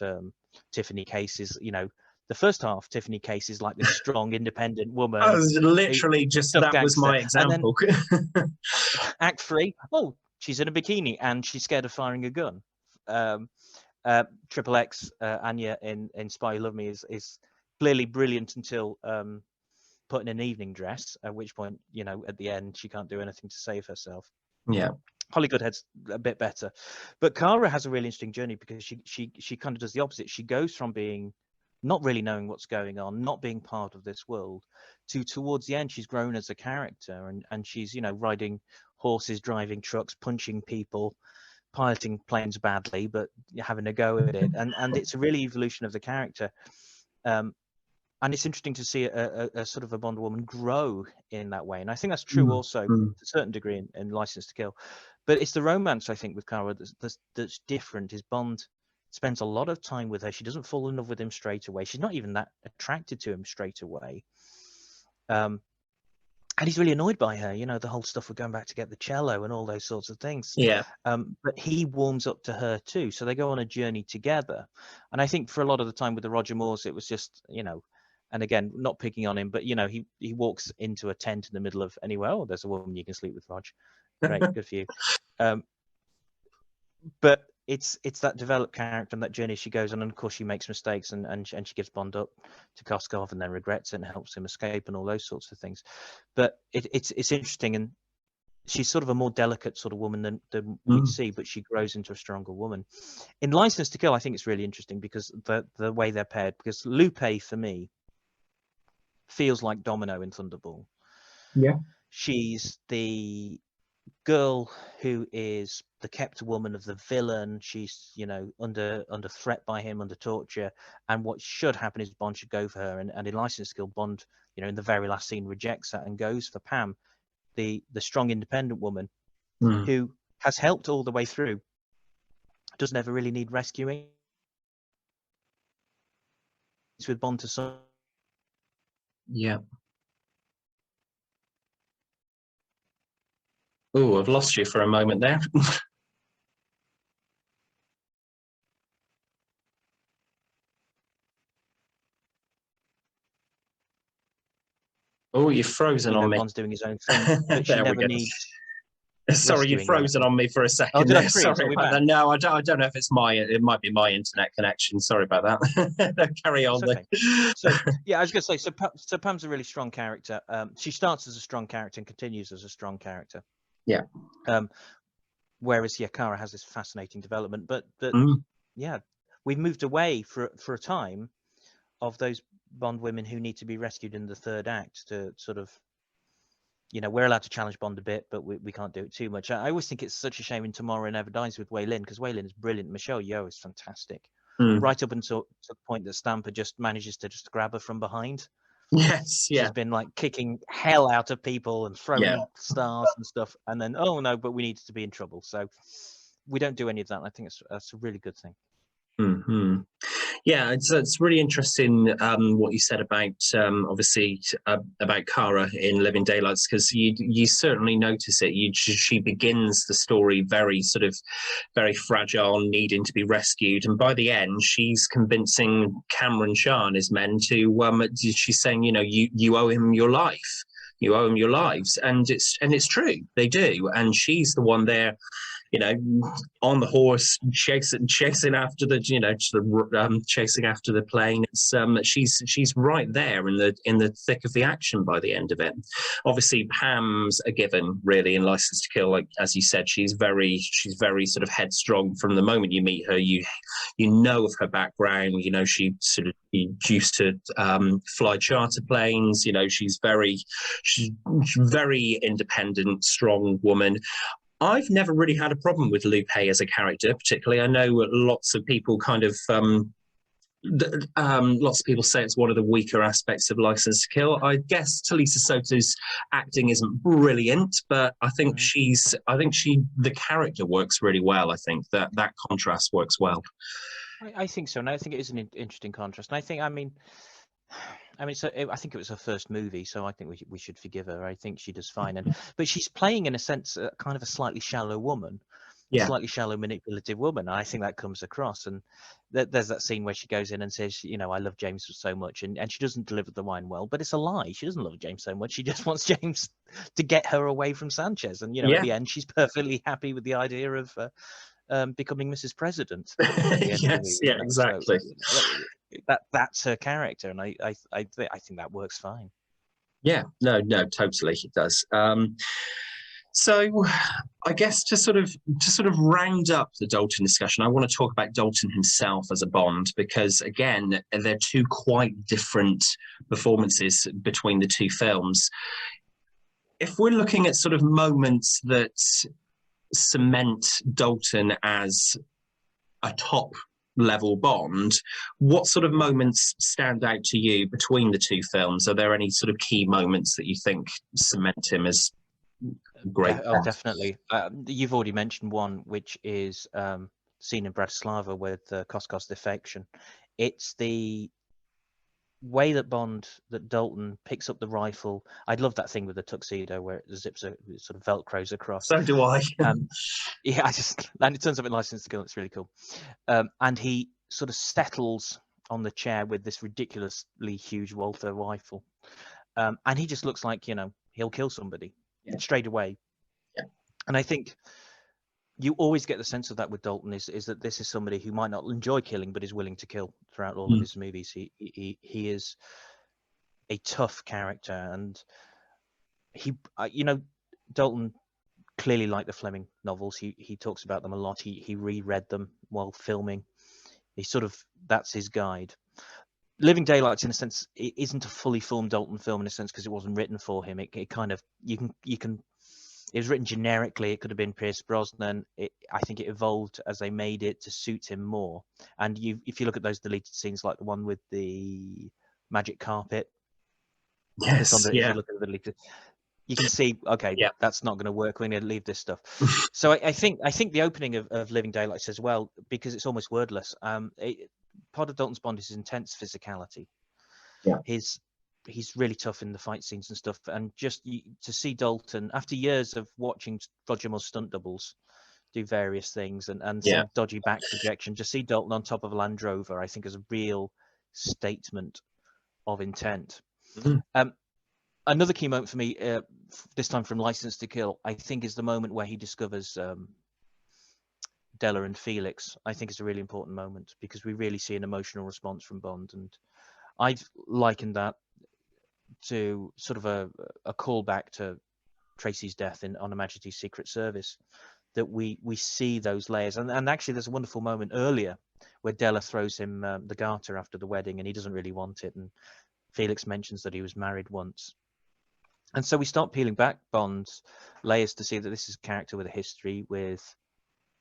Tiffany Case's, you know, the first half, Tiffany Case is like this strong, independent woman. I was literally just, that gangster. was my example. And then act 3, she's in a bikini and she's scared of firing a gun. Triple X, Anya in Spy Who Loved Me is clearly brilliant until put in an evening dress, at which point, you know, at the end, she can't do anything to save herself. Yeah. Holly Goodhead's a bit better. But Cara has a really interesting journey because she kind of does the opposite. She goes from being not really knowing what's going on, not being part of this world, to towards the end, she's grown as a character, and she's, you know, riding horses, driving trucks, punching people, piloting planes badly, but having a go at it. And it's a really evolution of the character. And it's interesting to see a sort of a Bond woman grow in that way. And I think that's true also to a certain degree in License to Kill. But it's the romance, I think, with Cara that's different. Is Bond spends a lot of time with her. She doesn't fall in love with him straight away. She's not even that attracted to him straight away. And he's really annoyed by her, you know, the whole stuff with going back to get the cello and all those sorts of things. Yeah. But he warms up to her too. So they go on a journey together. And I think for a lot of the time with the Roger Moores, it was just, you know, and again, not picking on him, but, you know, he walks into a tent in the middle of anywhere. Oh, there's a woman you can sleep with, Rog. Great, good for you. But it's that developed character and that journey she goes on, and of course she makes mistakes and she gives Bond up to Koskov and then regrets it and helps him escape and all those sorts of things. But it's interesting, and she's sort of a more delicate sort of woman than we'd see, but she grows into a stronger woman. In License to Kill, I think it's really interesting because the way they're paired, because Lupe for me feels like Domino in Thunderball. Yeah. She's the girl who is the kept woman of the villain. She's, you know, under threat by him, under torture, and what should happen is Bond should go for her, and in License to Kill, Bond, you know, in the very last scene rejects that and goes for Pam, the strong independent woman who has helped all the way through, doesn't ever really need rescuing. It's with Bond to some. Yeah. Oh, I've lost you for a moment there. Oh, you've frozen on me. Bond's doing his own thing, but she never needs. Sorry, you've frozen on me for a second. Oh, did I there. freeze? Sorry about that. No, I don't know if it's it might be my internet connection. Sorry about that. Carry on. Okay. So yeah, I was going to say, so Pam's a really strong character. She starts as a strong character and continues as a strong character. Yeah. Whereas Cara has this fascinating development, but yeah, we've moved away for a time of those Bond women who need to be rescued in the third act to sort of, you know, we're allowed to challenge Bond a bit, but we can't do it too much. I always think it's such a shame in Tomorrow Never Dies with Wei Lin, because Wei Lin is brilliant. Michelle Yeoh is fantastic, right up until the point that Stamper just manages to just grab her from behind. Yes, yeah. She's been like kicking hell out of people and throwing stars and stuff, and then but we needed to be in trouble, so we don't do any of that. I think that's a really good thing. Yeah, it's really interesting what you said about obviously about Cara in Living Daylights, because you certainly notice it. She begins the story very very fragile, needing to be rescued, and by the end she's convincing Cameron Shah and his men to she's saying, you know, you owe him your life. You owe him your lives, and it's true, they do. And she's the one there, you know, on the horse, chasing after the, you know, chasing after the plane. It's she's right there in the thick of the action by the end of it. Obviously, Pam's a given, really, in License to Kill. Like as you said, she's very sort of headstrong from the moment you meet her. You know of her background. You know she sort of used to fly charter planes. You know she's very independent, strong woman. I've never really had a problem with Lupe as a character, particularly. I know lots of people kind of lots of people say it's one of the weaker aspects of License to Kill. I guess Talisa Soto's acting isn't brilliant, but I think the character works really well. I think that contrast works well. I think so, and I think it is an interesting contrast. And I think, I mean, so I think it was her first movie, so I think we should forgive her. I think she does fine, but she's playing in a sense kind of a slightly shallow woman, slightly shallow, manipulative woman. And I think that comes across. And there's that scene where she goes in and says, you know, I love James so much, and she doesn't deliver the line well, but it's a lie. She doesn't love James so much. She just wants James to get her away from Sanchez, and you know, at the end, she's perfectly happy with the idea of becoming Mrs. President. Yes, yeah, exactly. So, that's her character, and I think that works fine. Yeah, no, totally, it does. So I guess to sort of round up the Dalton discussion, I want to talk about Dalton himself as a Bond, because again, they're two quite different performances between the two films. If we're looking at sort of moments that cement Dalton as a top level Bond, what sort of moments stand out to you between the two films? Are there any sort of key moments that you think cement him as great? Oh, definitely. You've already mentioned one, which is scene in Bratislava with Koskos defection. It's the way that Dalton picks up the rifle. I'd love that thing with the tuxedo where it zips, sort of velcros across. So do I. Yeah, and it turns up in License to Kill. It's really cool. And he sort of settles on the chair with this ridiculously huge Walther rifle, and he just looks like, you know, he'll kill somebody straight away. Yeah. And I think you always get the sense of that with Dalton is that this is somebody who might not enjoy killing, but is willing to kill throughout all of his movies. He is a tough character, and he, you know, Dalton clearly liked the Fleming novels. He talks about them a lot. He reread them while filming. He sort of, that's his guide. Living Daylights, in a sense, it isn't a fully formed Dalton film in a sense because it wasn't written for him. It kind of, you can. It was written generically. It could have been Pierce Brosnan. I think it evolved as they made it to suit him more. And if you look at those deleted scenes, like the one with the magic carpet, yes, if you look at the deleted, you can see, okay, that's not going to work. We're going to leave this stuff. So I think the opening of Living Daylights as well, because it's almost wordless. Part of Dalton's Bond is his intense physicality. Yeah. He's really tough in the fight scenes and stuff. And just to see Dalton, after years of watching Roger Moore's stunt doubles do various things and some dodgy back projection, just see Dalton on top of a Land Rover, I think is a real statement of intent. Another key moment for me, this time from License to Kill, I think is the moment where he discovers Della and Felix. I think it's a really important moment because we really see an emotional response from Bond. And I've likened that to sort of a callback to Tracy's death on Her Majesty's Secret Service, that we see those layers. And actually there's a wonderful moment earlier where Della throws him the garter after the wedding and he doesn't really want it. And Felix mentions that he was married once. And so we start peeling back Bond's layers to see that this is a character with a history, with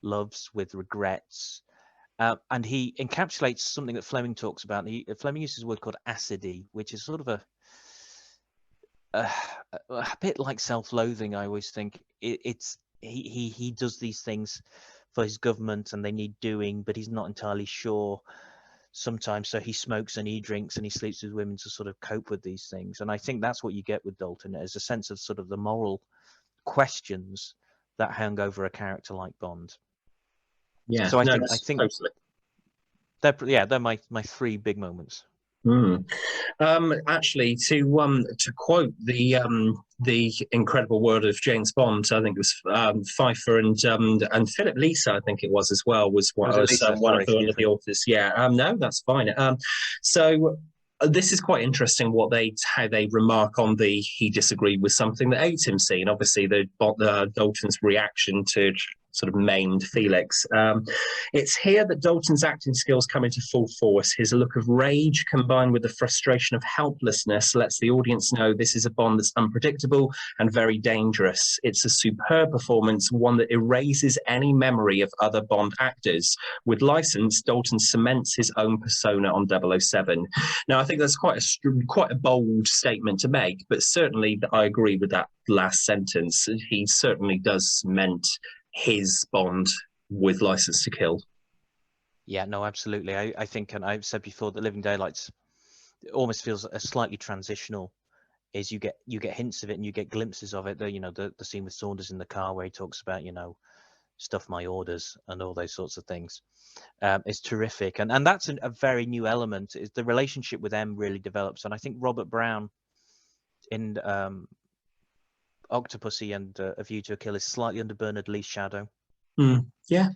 loves, with regrets. And he encapsulates something that Fleming talks about. Fleming uses a word called acidy, which is sort of a bit like self-loathing. I always think he does these things for his government and they need doing, but he's not entirely sure sometimes. So he smokes and he drinks and he sleeps with women to sort of cope with these things. And I think that's what you get with Dalton, is a sense of sort of the moral questions that hang over a character like Bond. Yeah. So I think totally. they're my three big moments. Actually, to quote the the incredible world of James Bond. I think it was Pfeiffer and Philip Lisa, I think it was as well, was one of the authors. Yeah, no, that's fine. So this is quite interesting how they remark on the he disagreed with something that ate him scene. Obviously, the Dalton's reaction to sort of maimed Felix. It's here that Dalton's acting skills come into full force. His look of rage combined with the frustration of helplessness lets the audience know this is a Bond that's unpredictable and very dangerous. It's a superb performance, one that erases any memory of other Bond actors. With license, Dalton cements his own persona on 007. Now, I think that's quite a bold statement to make, but certainly I agree with that last sentence. He certainly does cement his Bond with License to Kill. Yeah, no, absolutely. I think, and I've said before, that Living Daylights almost feels a slightly transitional. Is you get hints of it and you get glimpses of it. The scene with Saunders in the car where he talks about stuff my orders and all those sorts of things. It's terrific, and that's a very new element. Is the relationship with M really develops, and I think Robert Brown in Octopussy and A View to a Kill is slightly under Bernard Lee's shadow. Yeah.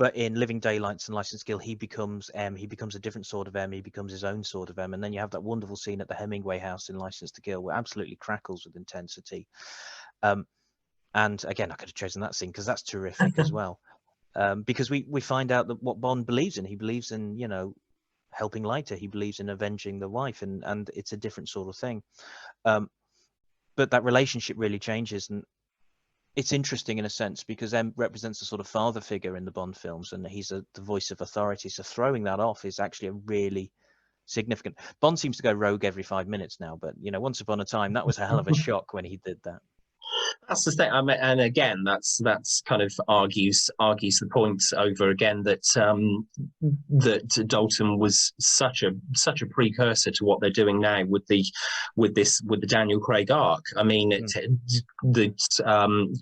But in Living Daylights and License to Kill, he becomes M. He becomes a different sort of M. He becomes his own sort of M. And then you have that wonderful scene at the Hemingway house in License to Kill, where absolutely crackles with intensity. And again, I could have chosen that scene because that's terrific as well. Because we find out that what Bond believes in. He believes in helping Leiter. He believes in avenging the wife, and it's a different sort of thing. But that relationship really changes, and it's interesting in a sense because M represents a sort of father figure in the Bond films, and he's the voice of authority. So throwing that off is actually a really significant. Bond seems to go rogue every 5 minutes now, but once upon a time that was a hell of a shock when he did that. That's the thing. I mean, and again, that's kind of argues the point over again that that Dalton was such a precursor to what they're doing now with the Daniel Craig arc. I mean, the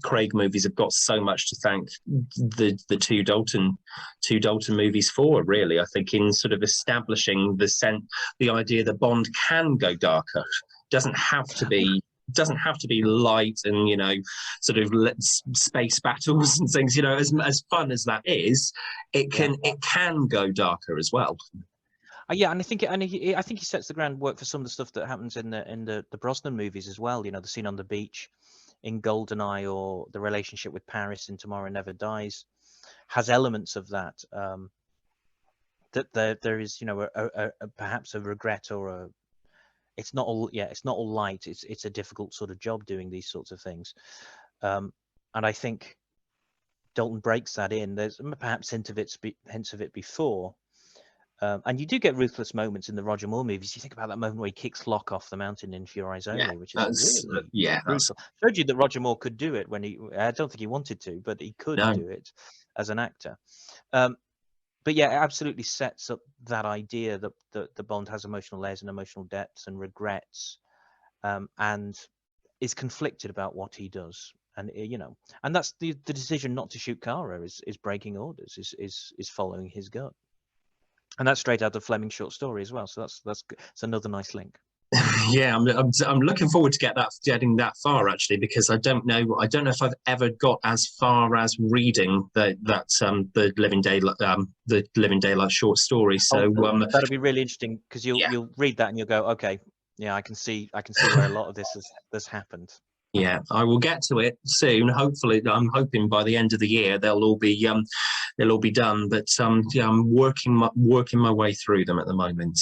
Craig movies have got so much to thank the two Dalton movies for. Really, I think in sort of establishing the idea that Bond can go darker, doesn't have to be light and sort of space battles and things. As fun as that is, it can go darker as well. Yeah, and I think he sets the groundwork for some of the stuff that happens in the Brosnan movies as well. The scene on the beach in GoldenEye, or the relationship with Paris in Tomorrow Never Dies, has elements of that. That there is perhaps a regret or a. It's not all light. It's a difficult sort of job doing these sorts of things, and I think Dalton breaks that in. There's perhaps hints of it before, and you do get ruthless moments in the Roger Moore movies. You think about that moment where he kicks Locke off the mountain in For Your Eyes Only, which is really brutal. Showed you that Roger Moore could do it when I don't think he wanted to, but he could do it as an actor. But yeah, it absolutely sets up that idea that the Bond has emotional layers and emotional depths and regrets, and is conflicted about what he does. And and that's the decision not to shoot Kara is breaking orders, is following his gut, and that's straight out of Fleming's short story as well. So that's another nice link. Yeah, I'm looking forward to getting that far actually, because I don't know if I've ever got as far as reading the Living Daylight short story. So that'll be really interesting because you'll read that and you'll go, okay, yeah, I can see where a lot of this has happened. Yeah, I will get to it soon. Hopefully, I'm hoping by the end of the year they'll all be done. But yeah, I'm working my way through them at the moment.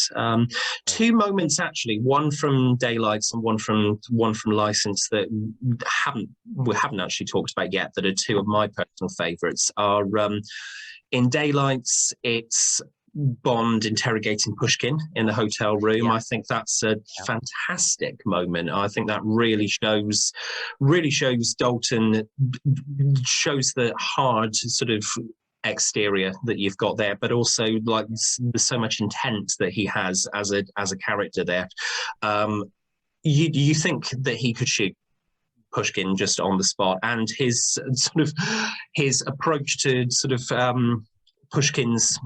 Two moments actually, one from Daylights and one from License that we haven't actually talked about yet. That are two of my personal favourites. Are in Daylights, it's Bond interrogating Pushkin in the hotel room. I think that's a fantastic moment. I think that really shows Dalton, shows the hard sort of exterior that you've got there, but also like there's so much intent that he has as a character there. You think that he could shoot Pushkin just on the spot, and his approach to sort of Pushkin's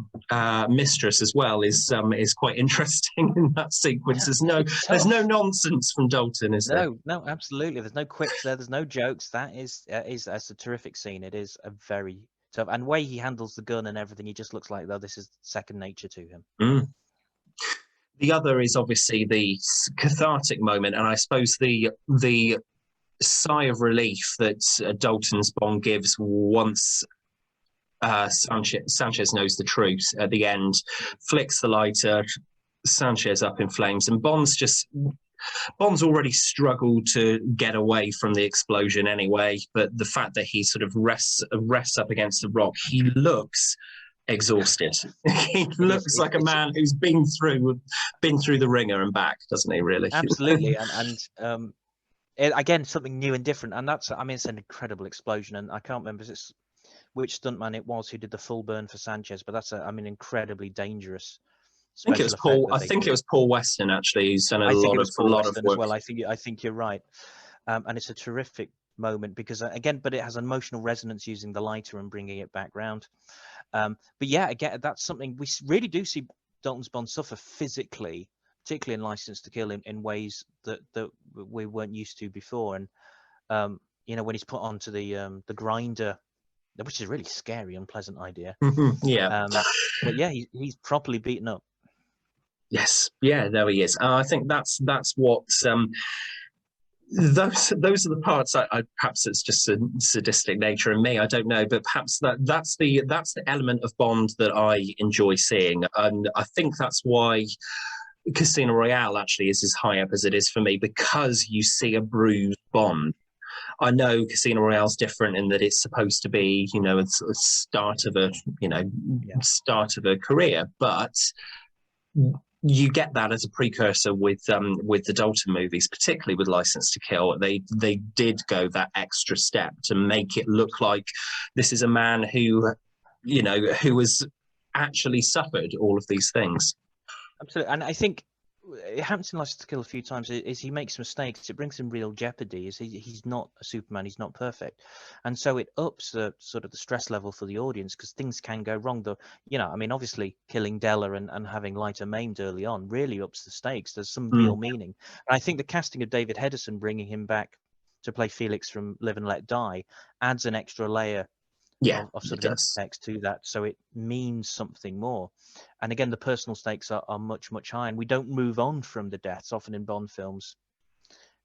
mistress as well is quite interesting in that sequence. There's no nonsense from Dalton, is there? No, absolutely. There's no quips there. There's no jokes. That's a terrific scene. It is a very tough, and the way he handles the gun and everything, he just looks like though this is second nature to him. The other is obviously the cathartic moment, and I suppose the sigh of relief that Dalton's Bond gives once Sanchez knows the truth at the end, flicks the lighter, Sanchez up in flames, and Bond's already struggled to get away from the explosion anyway, but the fact that he sort of rests up against the rock, he looks exhausted. He looks like a man who's been through the ringer and back, doesn't he, really? Absolutely. and again, something new and different, and that's, I mean, it's an incredible explosion, and I can't remember which stuntman it was who did the full burn for Sanchez, but that's incredibly dangerous. I think it was Paul Weston, actually, who's done a lot of work. Well, I think you're right, and it's a terrific moment because again, but it has emotional resonance using the lighter and bringing it back round. But yeah, again, that's something we really do see Dalton's Bond suffer physically, particularly in License to Kill, in ways that we weren't used to before. And when he's put onto the grinder, which is a really scary, unpleasant idea. Yeah. But yeah, he's properly beaten up. Yes, yeah, there he is. I think that's what those are the parts. I perhaps it's just a sadistic nature in me. I don't know, but perhaps that's the element of Bond that I enjoy seeing, and I think that's why Casino Royale actually is as high up as it is for me, because you see a bruised Bond. I know Casino Royale is different in that it's supposed to be, a start of a career, but you get that as a precursor with the Dalton movies, particularly with License to Kill. They did go that extra step to make it look like this is a man who has actually suffered all of these things. Absolutely, and I think it happens in License to Kill a few times. Is he makes mistakes, it brings him real jeopardy. He's not a Superman, he's not perfect, and so it ups the sort of the stress level for the audience because things can go wrong. Though obviously killing Della and having Leiter maimed early on really ups the stakes. There's some real meaning, and I think the casting of David Hedison, bringing him back to play Felix from Live and Let Die, adds an extra layer of sort of context to that, so it means something more. And again, the personal stakes are much, much higher, and we don't move on from the deaths. Often in Bond films,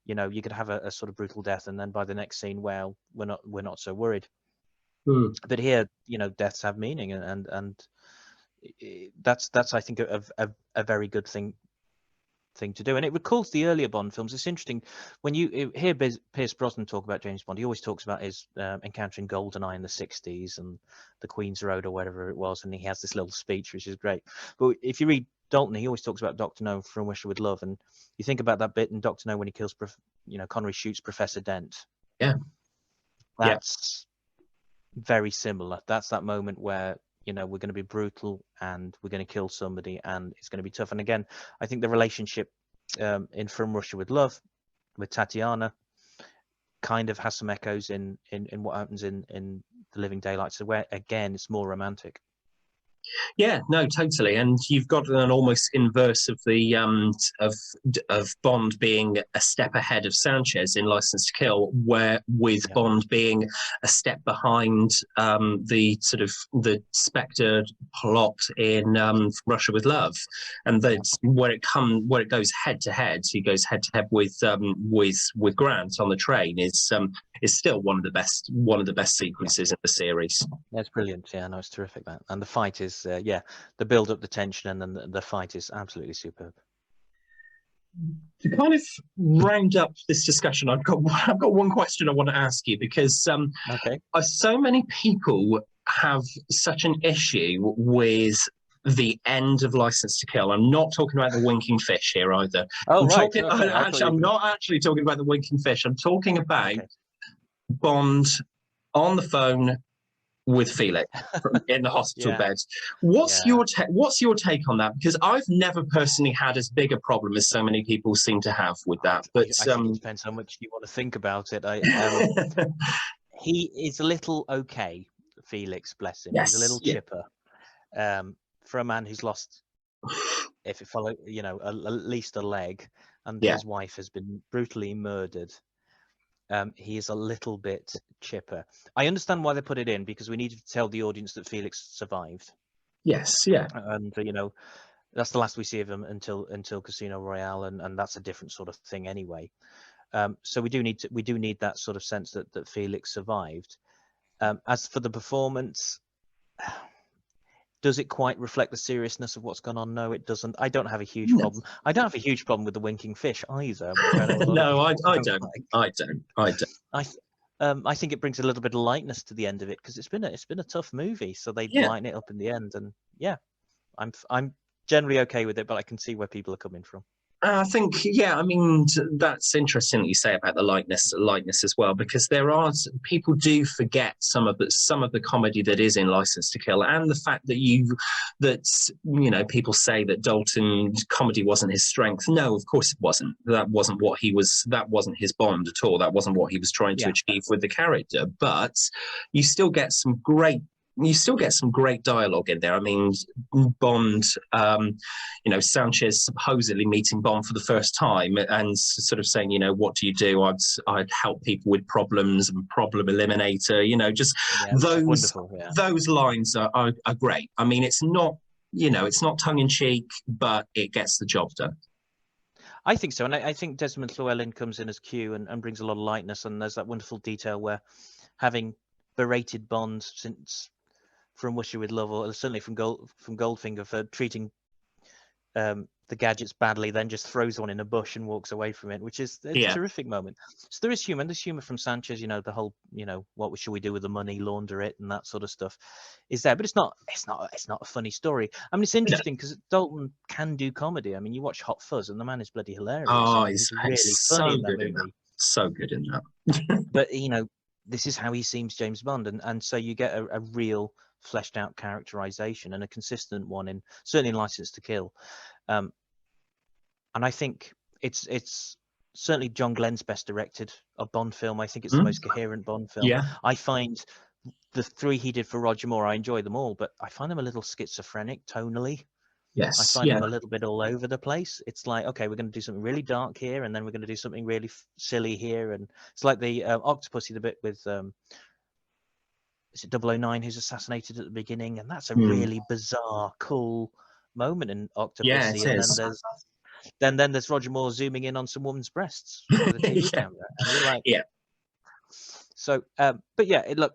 you could have a sort of brutal death, and then by the next scene, well, we're not so worried. But here, deaths have meaning, and that's I think a very good thing to do, and it recalls the earlier Bond films. It's interesting when you hear Pierce Brosnan talk about James Bond. He always talks about his encountering GoldenEye in the 60s and the Queen's Road or whatever it was, and he has this little speech which is great. But if you read Dalton, he always talks about Dr. No from Russia with Love, and you think about that bit in Dr. No when he kills Connery shoots Professor Dent. That's very similar. That's that moment where we're going to be brutal and we're going to kill somebody and it's going to be tough. And again, I think the relationship in From Russia with Love with Tatiana kind of has some echoes in what happens in The Living Daylights, so where again it's more romantic. Yeah, no, totally. And you've got an almost inverse of the of Bond being a step ahead of Sanchez in License to Kill, where with Bond being a step behind the sort of the Spectre plot in Russia with Love, and that's where it goes head to head. He goes head to head with Grant on the train. Is still one of the best sequences in the series. That's brilliant. Yeah, no, it's terrific. That, and the fight is the build up, the tension, and then the fight is absolutely superb. To kind of round up this discussion, I've got one question I want to ask you, because so many people have such an issue with the end of License to Kill. I'm not talking about the winking fish here either. I'm not actually talking about the winking fish. I'm talking about Bond on the phone with Felix in the hospital bed. What's your take on that? Because I've never personally had as big a problem as so many people seem to have with that. But I think it depends how much you want to think about it. He is a little okay, Felix, bless him. He's a little chipper. For a man who's lost, if it follow, you know, at least a leg, and Yeah. his wife has been brutally murdered, he is a little bit chipper. I understand why they put it in, because we needed to tell the audience that Felix survived. Yes. Yeah. And you know, that's the last we see of him until Casino Royale, and that's a different sort of thing anyway. So we do need that sort of sense that Felix survived. As for the performance, does it quite reflect the seriousness of what's gone on? No, it doesn't. I don't have a huge problem. I don't have a huge problem with the winking fish either, which I know a lot No, of I people don't. like. I don't. I think it brings a little bit of lightness to the end of it, because it's been a tough movie, so they Yeah. lighten it up in the end, and yeah, I'm generally okay with it, but I can see where people are coming from. I think, yeah, I mean, that's interesting that you say about the lightness as well, because people do forget some of the comedy that is in License to Kill, and the fact that people say that Dalton's comedy wasn't his strength. No, of course it wasn't. That wasn't his Bond at all. That wasn't what he was trying to achieve with the character. But you still get some great dialogue in there. I mean, Bond, Sanchez supposedly meeting Bond for the first time and sort of saying, what do you do? I'd help people with problems and problem eliminator. Those lines are great. I mean, it's not tongue in cheek, but it gets the job done. I think so, and I think Desmond Llewellyn comes in as Q and brings a lot of lightness, and there's that wonderful detail where, having berated Bond since From Wisher with Love, or certainly from Goldfinger, for treating the gadgets badly, then just throws one in a bush and walks away from it, which is a terrific moment. So there is humor. There's humor from Sanchez. The whole, what should we do with the money, launder it, and that sort of stuff is there. But it's not a funny story. I mean, it's interesting because Dalton can do comedy. I mean, you watch Hot Fuzz, and the man is bloody hilarious. Oh, he's really funny in that movie. So good in that. But this is how he seems James Bond, and so you get a real fleshed out characterization, and a consistent one certainly in License to Kill. And I think it's certainly John Glenn's best directed Bond film. I think it's the most coherent Bond film. Yeah. I find the three he did for Roger Moore, I enjoy them all, but I find them a little schizophrenic tonally. Yes. I find them a little bit all over the place. It's like, okay, we're going to do something really dark here, and then we're going to do something really silly here, and it's like the Octopussy, the bit with is it 009 who's assassinated at the beginning, and that's a really bizarre, cool moment in Octopussy. Yeah, it is. And then there's Roger Moore zooming in on some woman's breasts with a TV camera, and you're like, yeah. So, but yeah, it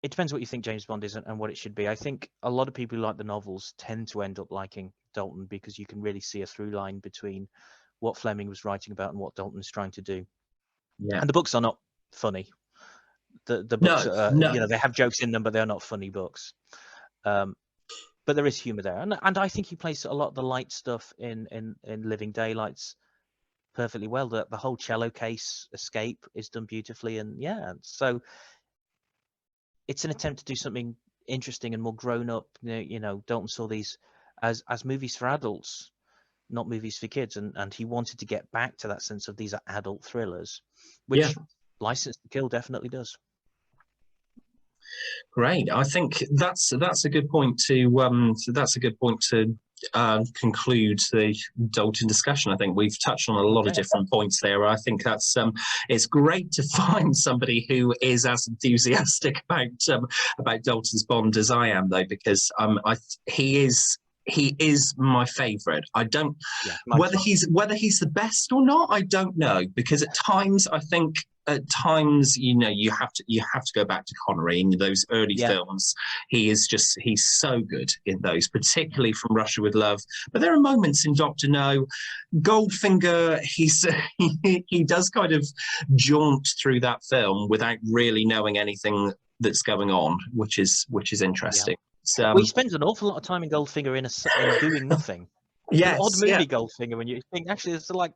depends what you think James Bond is and what it should be. I think a lot of people who like the novels tend to end up liking Dalton, because you can really see a through line between what Fleming was writing about and what Dalton is trying to do. Yeah. And the books are not funny. The books, no. They have jokes in them, but they're not funny books. But there is humor there, and I think he plays a lot of the light stuff in Living Daylights perfectly well. The whole cello case escape is done beautifully, and so it's an attempt to do something interesting and more grown up. Dalton saw these as movies for adults, not movies for kids, and he wanted to get back to that sense of these are adult thrillers, which License to Kill definitely does. Great. I think that's a good point to conclude the Dalton discussion. I think we've touched on a lot of different points there. I think that's it's great to find somebody who is as enthusiastic about Dalton's Bond as I am, though, because he is my favorite. I don't whether he's the best or not, I don't know, because at times you have to go back to Connery in those early films. He's so good in those, particularly from Russia with Love. But there are moments in Dr. No, Goldfinger, he does kind of jaunt through that film without really knowing anything that's going on, which is interesting. He spends an awful lot of time in Goldfinger in doing nothing. Yes, an odd movie Goldfinger, when you think actually it's like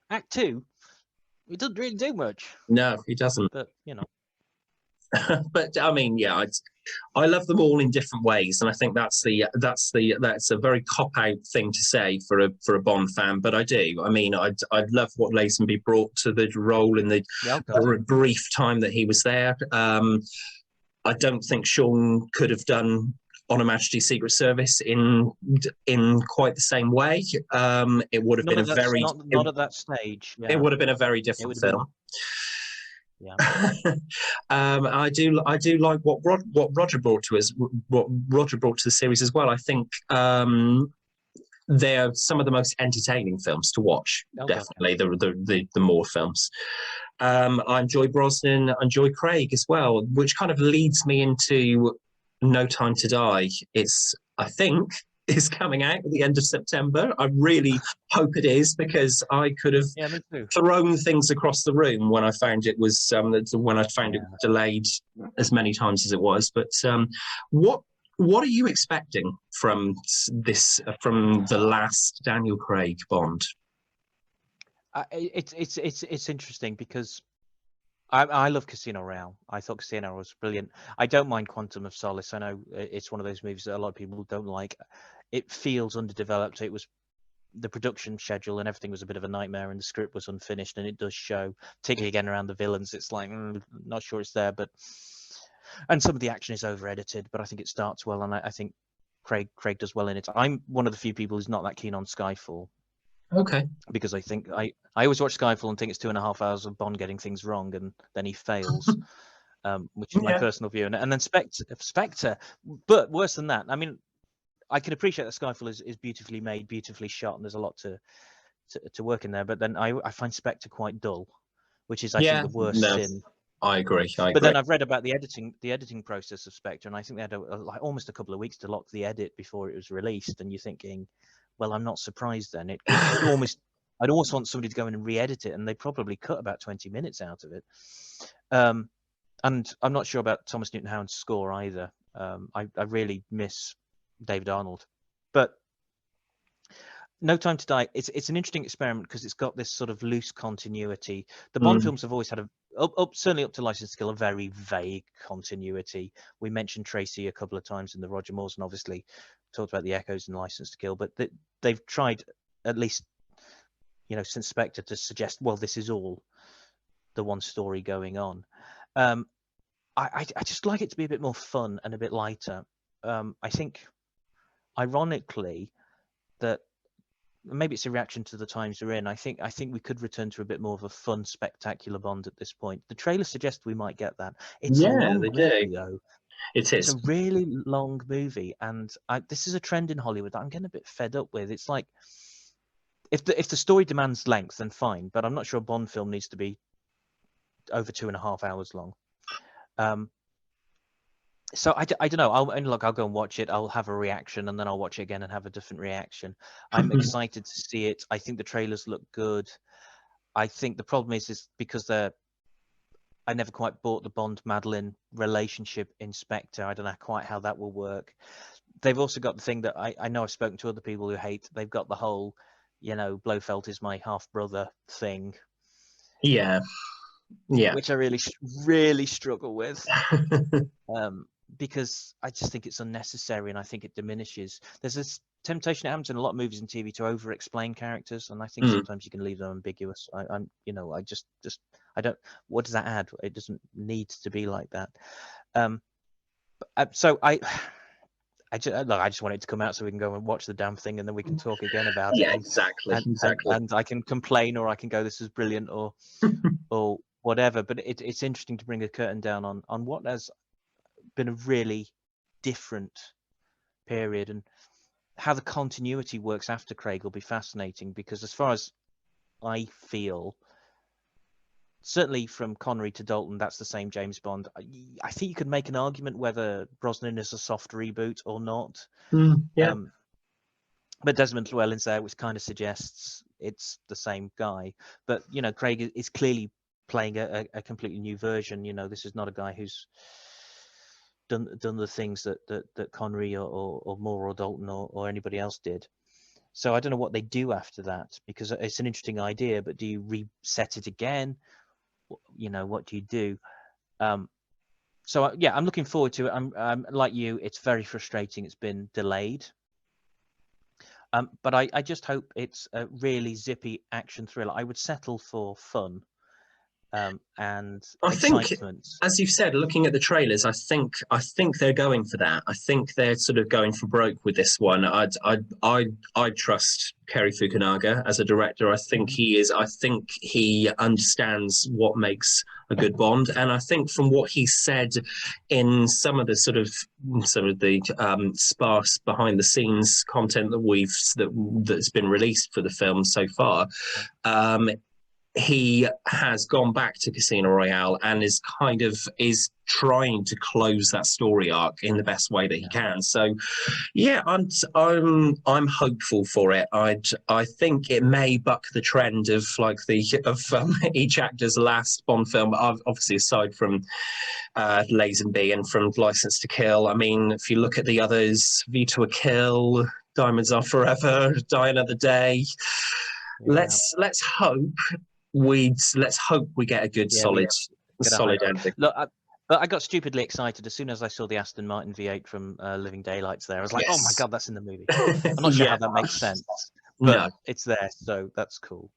Act 2. He doesn't really do much. No, he doesn't. But but I mean, I love them all in different ways, and I think that's a very cop-out thing to say for a Bond fan. But I do. I mean, I'd love what Lazenby brought to the role in the brief time that he was there. I don't think Sean could have done On Her Majesty's Secret Service in quite the same way. It would have been a very not at that stage. it Yeah, would have been a very it would different have been. film. Yeah. I do like what Roger brought to us, what Roger brought to the series as well. I think they're some of the most entertaining films to watch. Oh, definitely the Moore films. I enjoy Brosnan, I enjoy Craig as well, which kind of leads me into No Time to Die. I think is coming out at the end of September. I really hope it is, because I could have Yeah, me too. thrown things across the room when I found it was it delayed as many times as it was. But what are you expecting from the last Daniel Craig Bond? It's interesting because I love Casino Royale. I thought Casino Royale was brilliant. I don't mind Quantum of Solace. I know it's one of those movies that a lot of people don't like. It feels underdeveloped. It was the production schedule and everything was a bit of a nightmare, and the script was unfinished, and it does show, particularly again around the villains. It's like not sure it's there, and some of the action is over edited, but I think it starts well, and I think Craig does well in it. I'm one of the few people who's not that keen on Skyfall. Okay. Because I think I always watch Skyfall and think it's 2.5 hours of Bond getting things wrong, and then he fails, which is my personal view. And then Spectre, but worse than that. I mean, I can appreciate that Skyfall is beautifully made, beautifully shot, and there's a lot to work in there. But then I find Spectre quite dull, which is I think the worst sin. I agree. But then I've read about the editing process of Spectre, and I think they had like almost a couple of weeks to lock the edit before it was released. And you're thinking, well, I'm not surprised then. I'd almost want somebody to go in and re-edit it, and they probably cut about 20 minutes out of it. And I'm not sure about Thomas Newton Howard's score either. I really miss David Arnold, but No Time to Die, it's an interesting experiment because it's got this sort of loose continuity. The Bond films have always had certainly up to License to Kill, a very vague continuity. We mentioned Tracy a couple of times in the Roger Moores, and obviously talked about the echoes in License to Kill, but they've tried, at least since Spectre, to suggest, well, this is all the one story going on. I just like it to be a bit more fun and a bit lighter. I think, ironically, that maybe it's a reaction to the times we're in. I think we could return to a bit more of a fun, spectacular Bond at this point. The trailer suggests we might get that. It's a long movie, though. It is. It's a really long movie, and this is a trend in Hollywood that I'm getting a bit fed up with. It's like, if the story demands length, then fine, but I'm not sure a Bond film needs to be over 2.5 hours long. So I don't know. I'll go and watch it. I'll have a reaction, and then I'll watch it again and have a different reaction. I'm excited to see it. I think the trailers look good. I think the problem is because I never quite bought the Bond-Madeline relationship in Spectre. I don't know quite how that will work. They've also got the thing that I know I've spoken to other people who hate. They've got the whole, Blofeld is my half-brother thing. Yeah. Which I really struggle with. Because I just think it's unnecessary, and I think it diminishes. There's this temptation that happens in a lot of movies and TV to over-explain characters, and I think sometimes you can leave them ambiguous. I don't. What does that add? It doesn't need to be like that. So I just want it to come out so we can go and watch the damn thing, and then we can talk again about it. Exactly. And I can complain, or I can go, this is brilliant, or or whatever. But it's interesting to bring a curtain down on what has been a really different period, and how the continuity works after Craig will be fascinating, because as far as I feel, certainly from Connery to Dalton, that's the same James Bond. I think you could make an argument whether Brosnan is a soft reboot or not. But Desmond Llewellyn's there, which kind of suggests it's the same guy. But Craig is clearly playing a completely new version. This is not a guy who's done the things that Connery or Moore or Dalton or anybody else did. So I don't know what they do after that, because it's an interesting idea, but do you reset it again? What do you do? So yeah, I'm looking forward to it. I'm like you, it's very frustrating. It's been delayed. But I just hope it's a really zippy action thriller. I would settle for fun. and I think, excitement. as you've said, looking at the trailers, I think they're going for that. I think they're sort of going for broke with this one. I trust Cary Fukunaga as a director. I think he is. I think he understands what makes a good Bond, and I think from what he said in some of the sparse behind the scenes content that's been released for the film so far. He has gone back to Casino Royale and is trying to close that story arc in the best way that he can. So, yeah, I'm hopeful for it. I think it may buck the trend of each actor's last Bond film, obviously aside from Lazenby and from License to Kill. I mean, if you look at the others, View to a Kill, Diamonds Are Forever, Die Another Day. Yeah. Let's hope we get a good solid ending. Look, but I got stupidly excited as soon as I saw the Aston Martin V8 from Living Daylights there. I was like, oh my God, that's in the movie. I'm not sure how that makes sense, but it's there, so that's cool.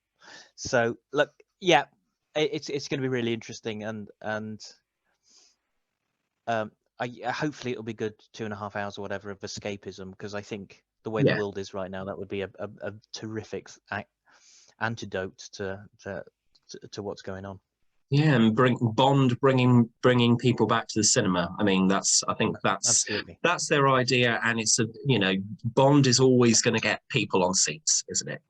So look, yeah, it's going to be really interesting, and hopefully it'll be good 2.5 hours or whatever of escapism, because I think the way the world is right now, that would be a terrific antidote to what's going on. Yeah, and bringing people back to the cinema. I mean, I think that's their idea, and it's Bond is always going to get people on seats, isn't it?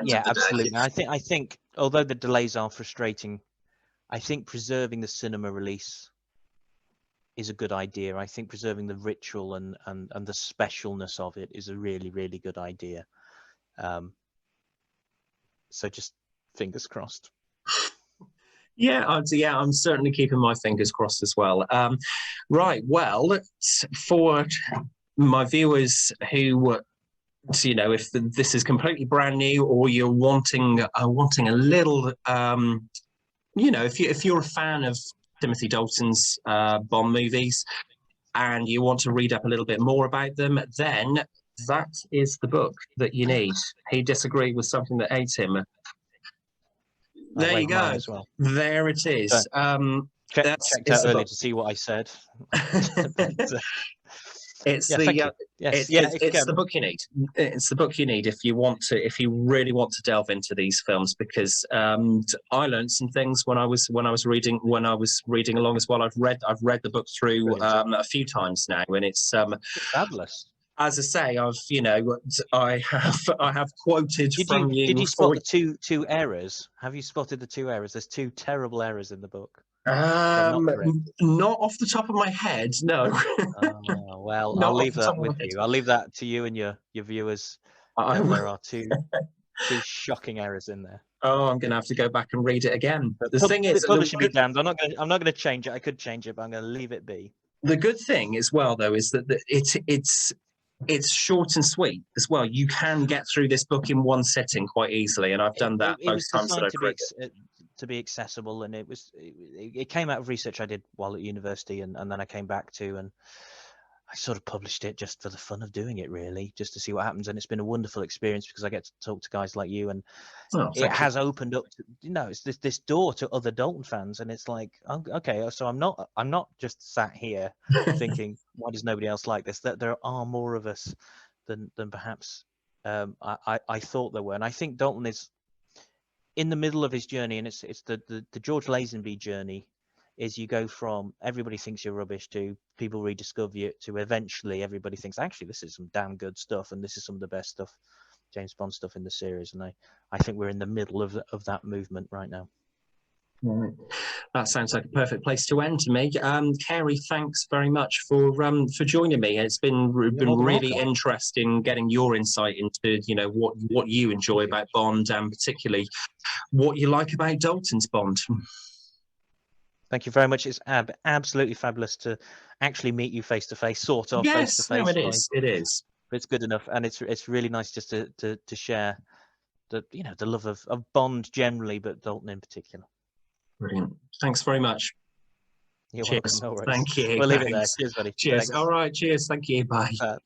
Yeah, absolutely. I think although the delays are frustrating, I think preserving the cinema release is a good idea. I think preserving the ritual and the specialness of it is a really, really good idea. So just fingers crossed. Yeah, I'm certainly keeping my fingers crossed as well. Right, well, for my viewers who, if this is completely brand new, or you're wanting a little, if you're a fan of Timothy Dalton's Bond movies, and you want to read up a little bit more about them, then that is the book that you need. He disagreed with something that ate him. There you go. Well. There it is. Checked out earlier to see what I said. It's the book you need. It's the book you need if you really want to delve into these films, because I learned some things when I was reading along as well. I've read the book through a few times now, and it's fabulous. As I say, I have quoted from you. Did you spot the two errors? Have you spotted the two errors? There's 2 terrible errors in the book. Not off the top of my head, no. Well, I'll leave that with you. I'll leave that to you and your viewers. There are two shocking errors in there. Oh, I'm going to have to go back and read it again. But the thing is, publishing be damned. I'm not going to change it. I could change it, but I'm going to leave it be. The good thing as well, though, is that it's short and sweet as well. You can get through this book in one sitting quite easily, and I've done that most times that I've read it. To be accessible, and it came out of research I did while at university, and then I came back to, and I sort of published it just for the fun of doing it, really, just to see what happens. And it's been a wonderful experience because I get to talk to guys like you, and it has opened up it's this door to other Dalton fans, and it's like, okay, so I'm not just sat here thinking, why does nobody else like this? That there are more of us than perhaps I thought there were. And I think Dalton is in the middle of his journey, and it's the George Lazenby journey. Is you go from everybody thinks you're rubbish to people rediscover you, to eventually everybody thinks, actually, this is some damn good stuff, and this is some of the best stuff, James Bond stuff in the series. And I think we're in the middle of that movement right now. Right. That sounds like a perfect place to end to me. Cary, thanks very much for joining me. It's been really interesting getting your insight into what you enjoy about Bond, and particularly what you like about Dalton's Bond. Thank you very much. It's absolutely fabulous to actually meet you face to face, sort of face to face. Yes, it is. But it's good enough, and it's really nice just to share the love of Bond generally, but Dalton in particular. Brilliant. Thanks very much. You're welcome. No worries. Thank you. We'll leave it there. Cheers, buddy. Cheers. Thanks. All right. Cheers. Thank you. Bye. Bye.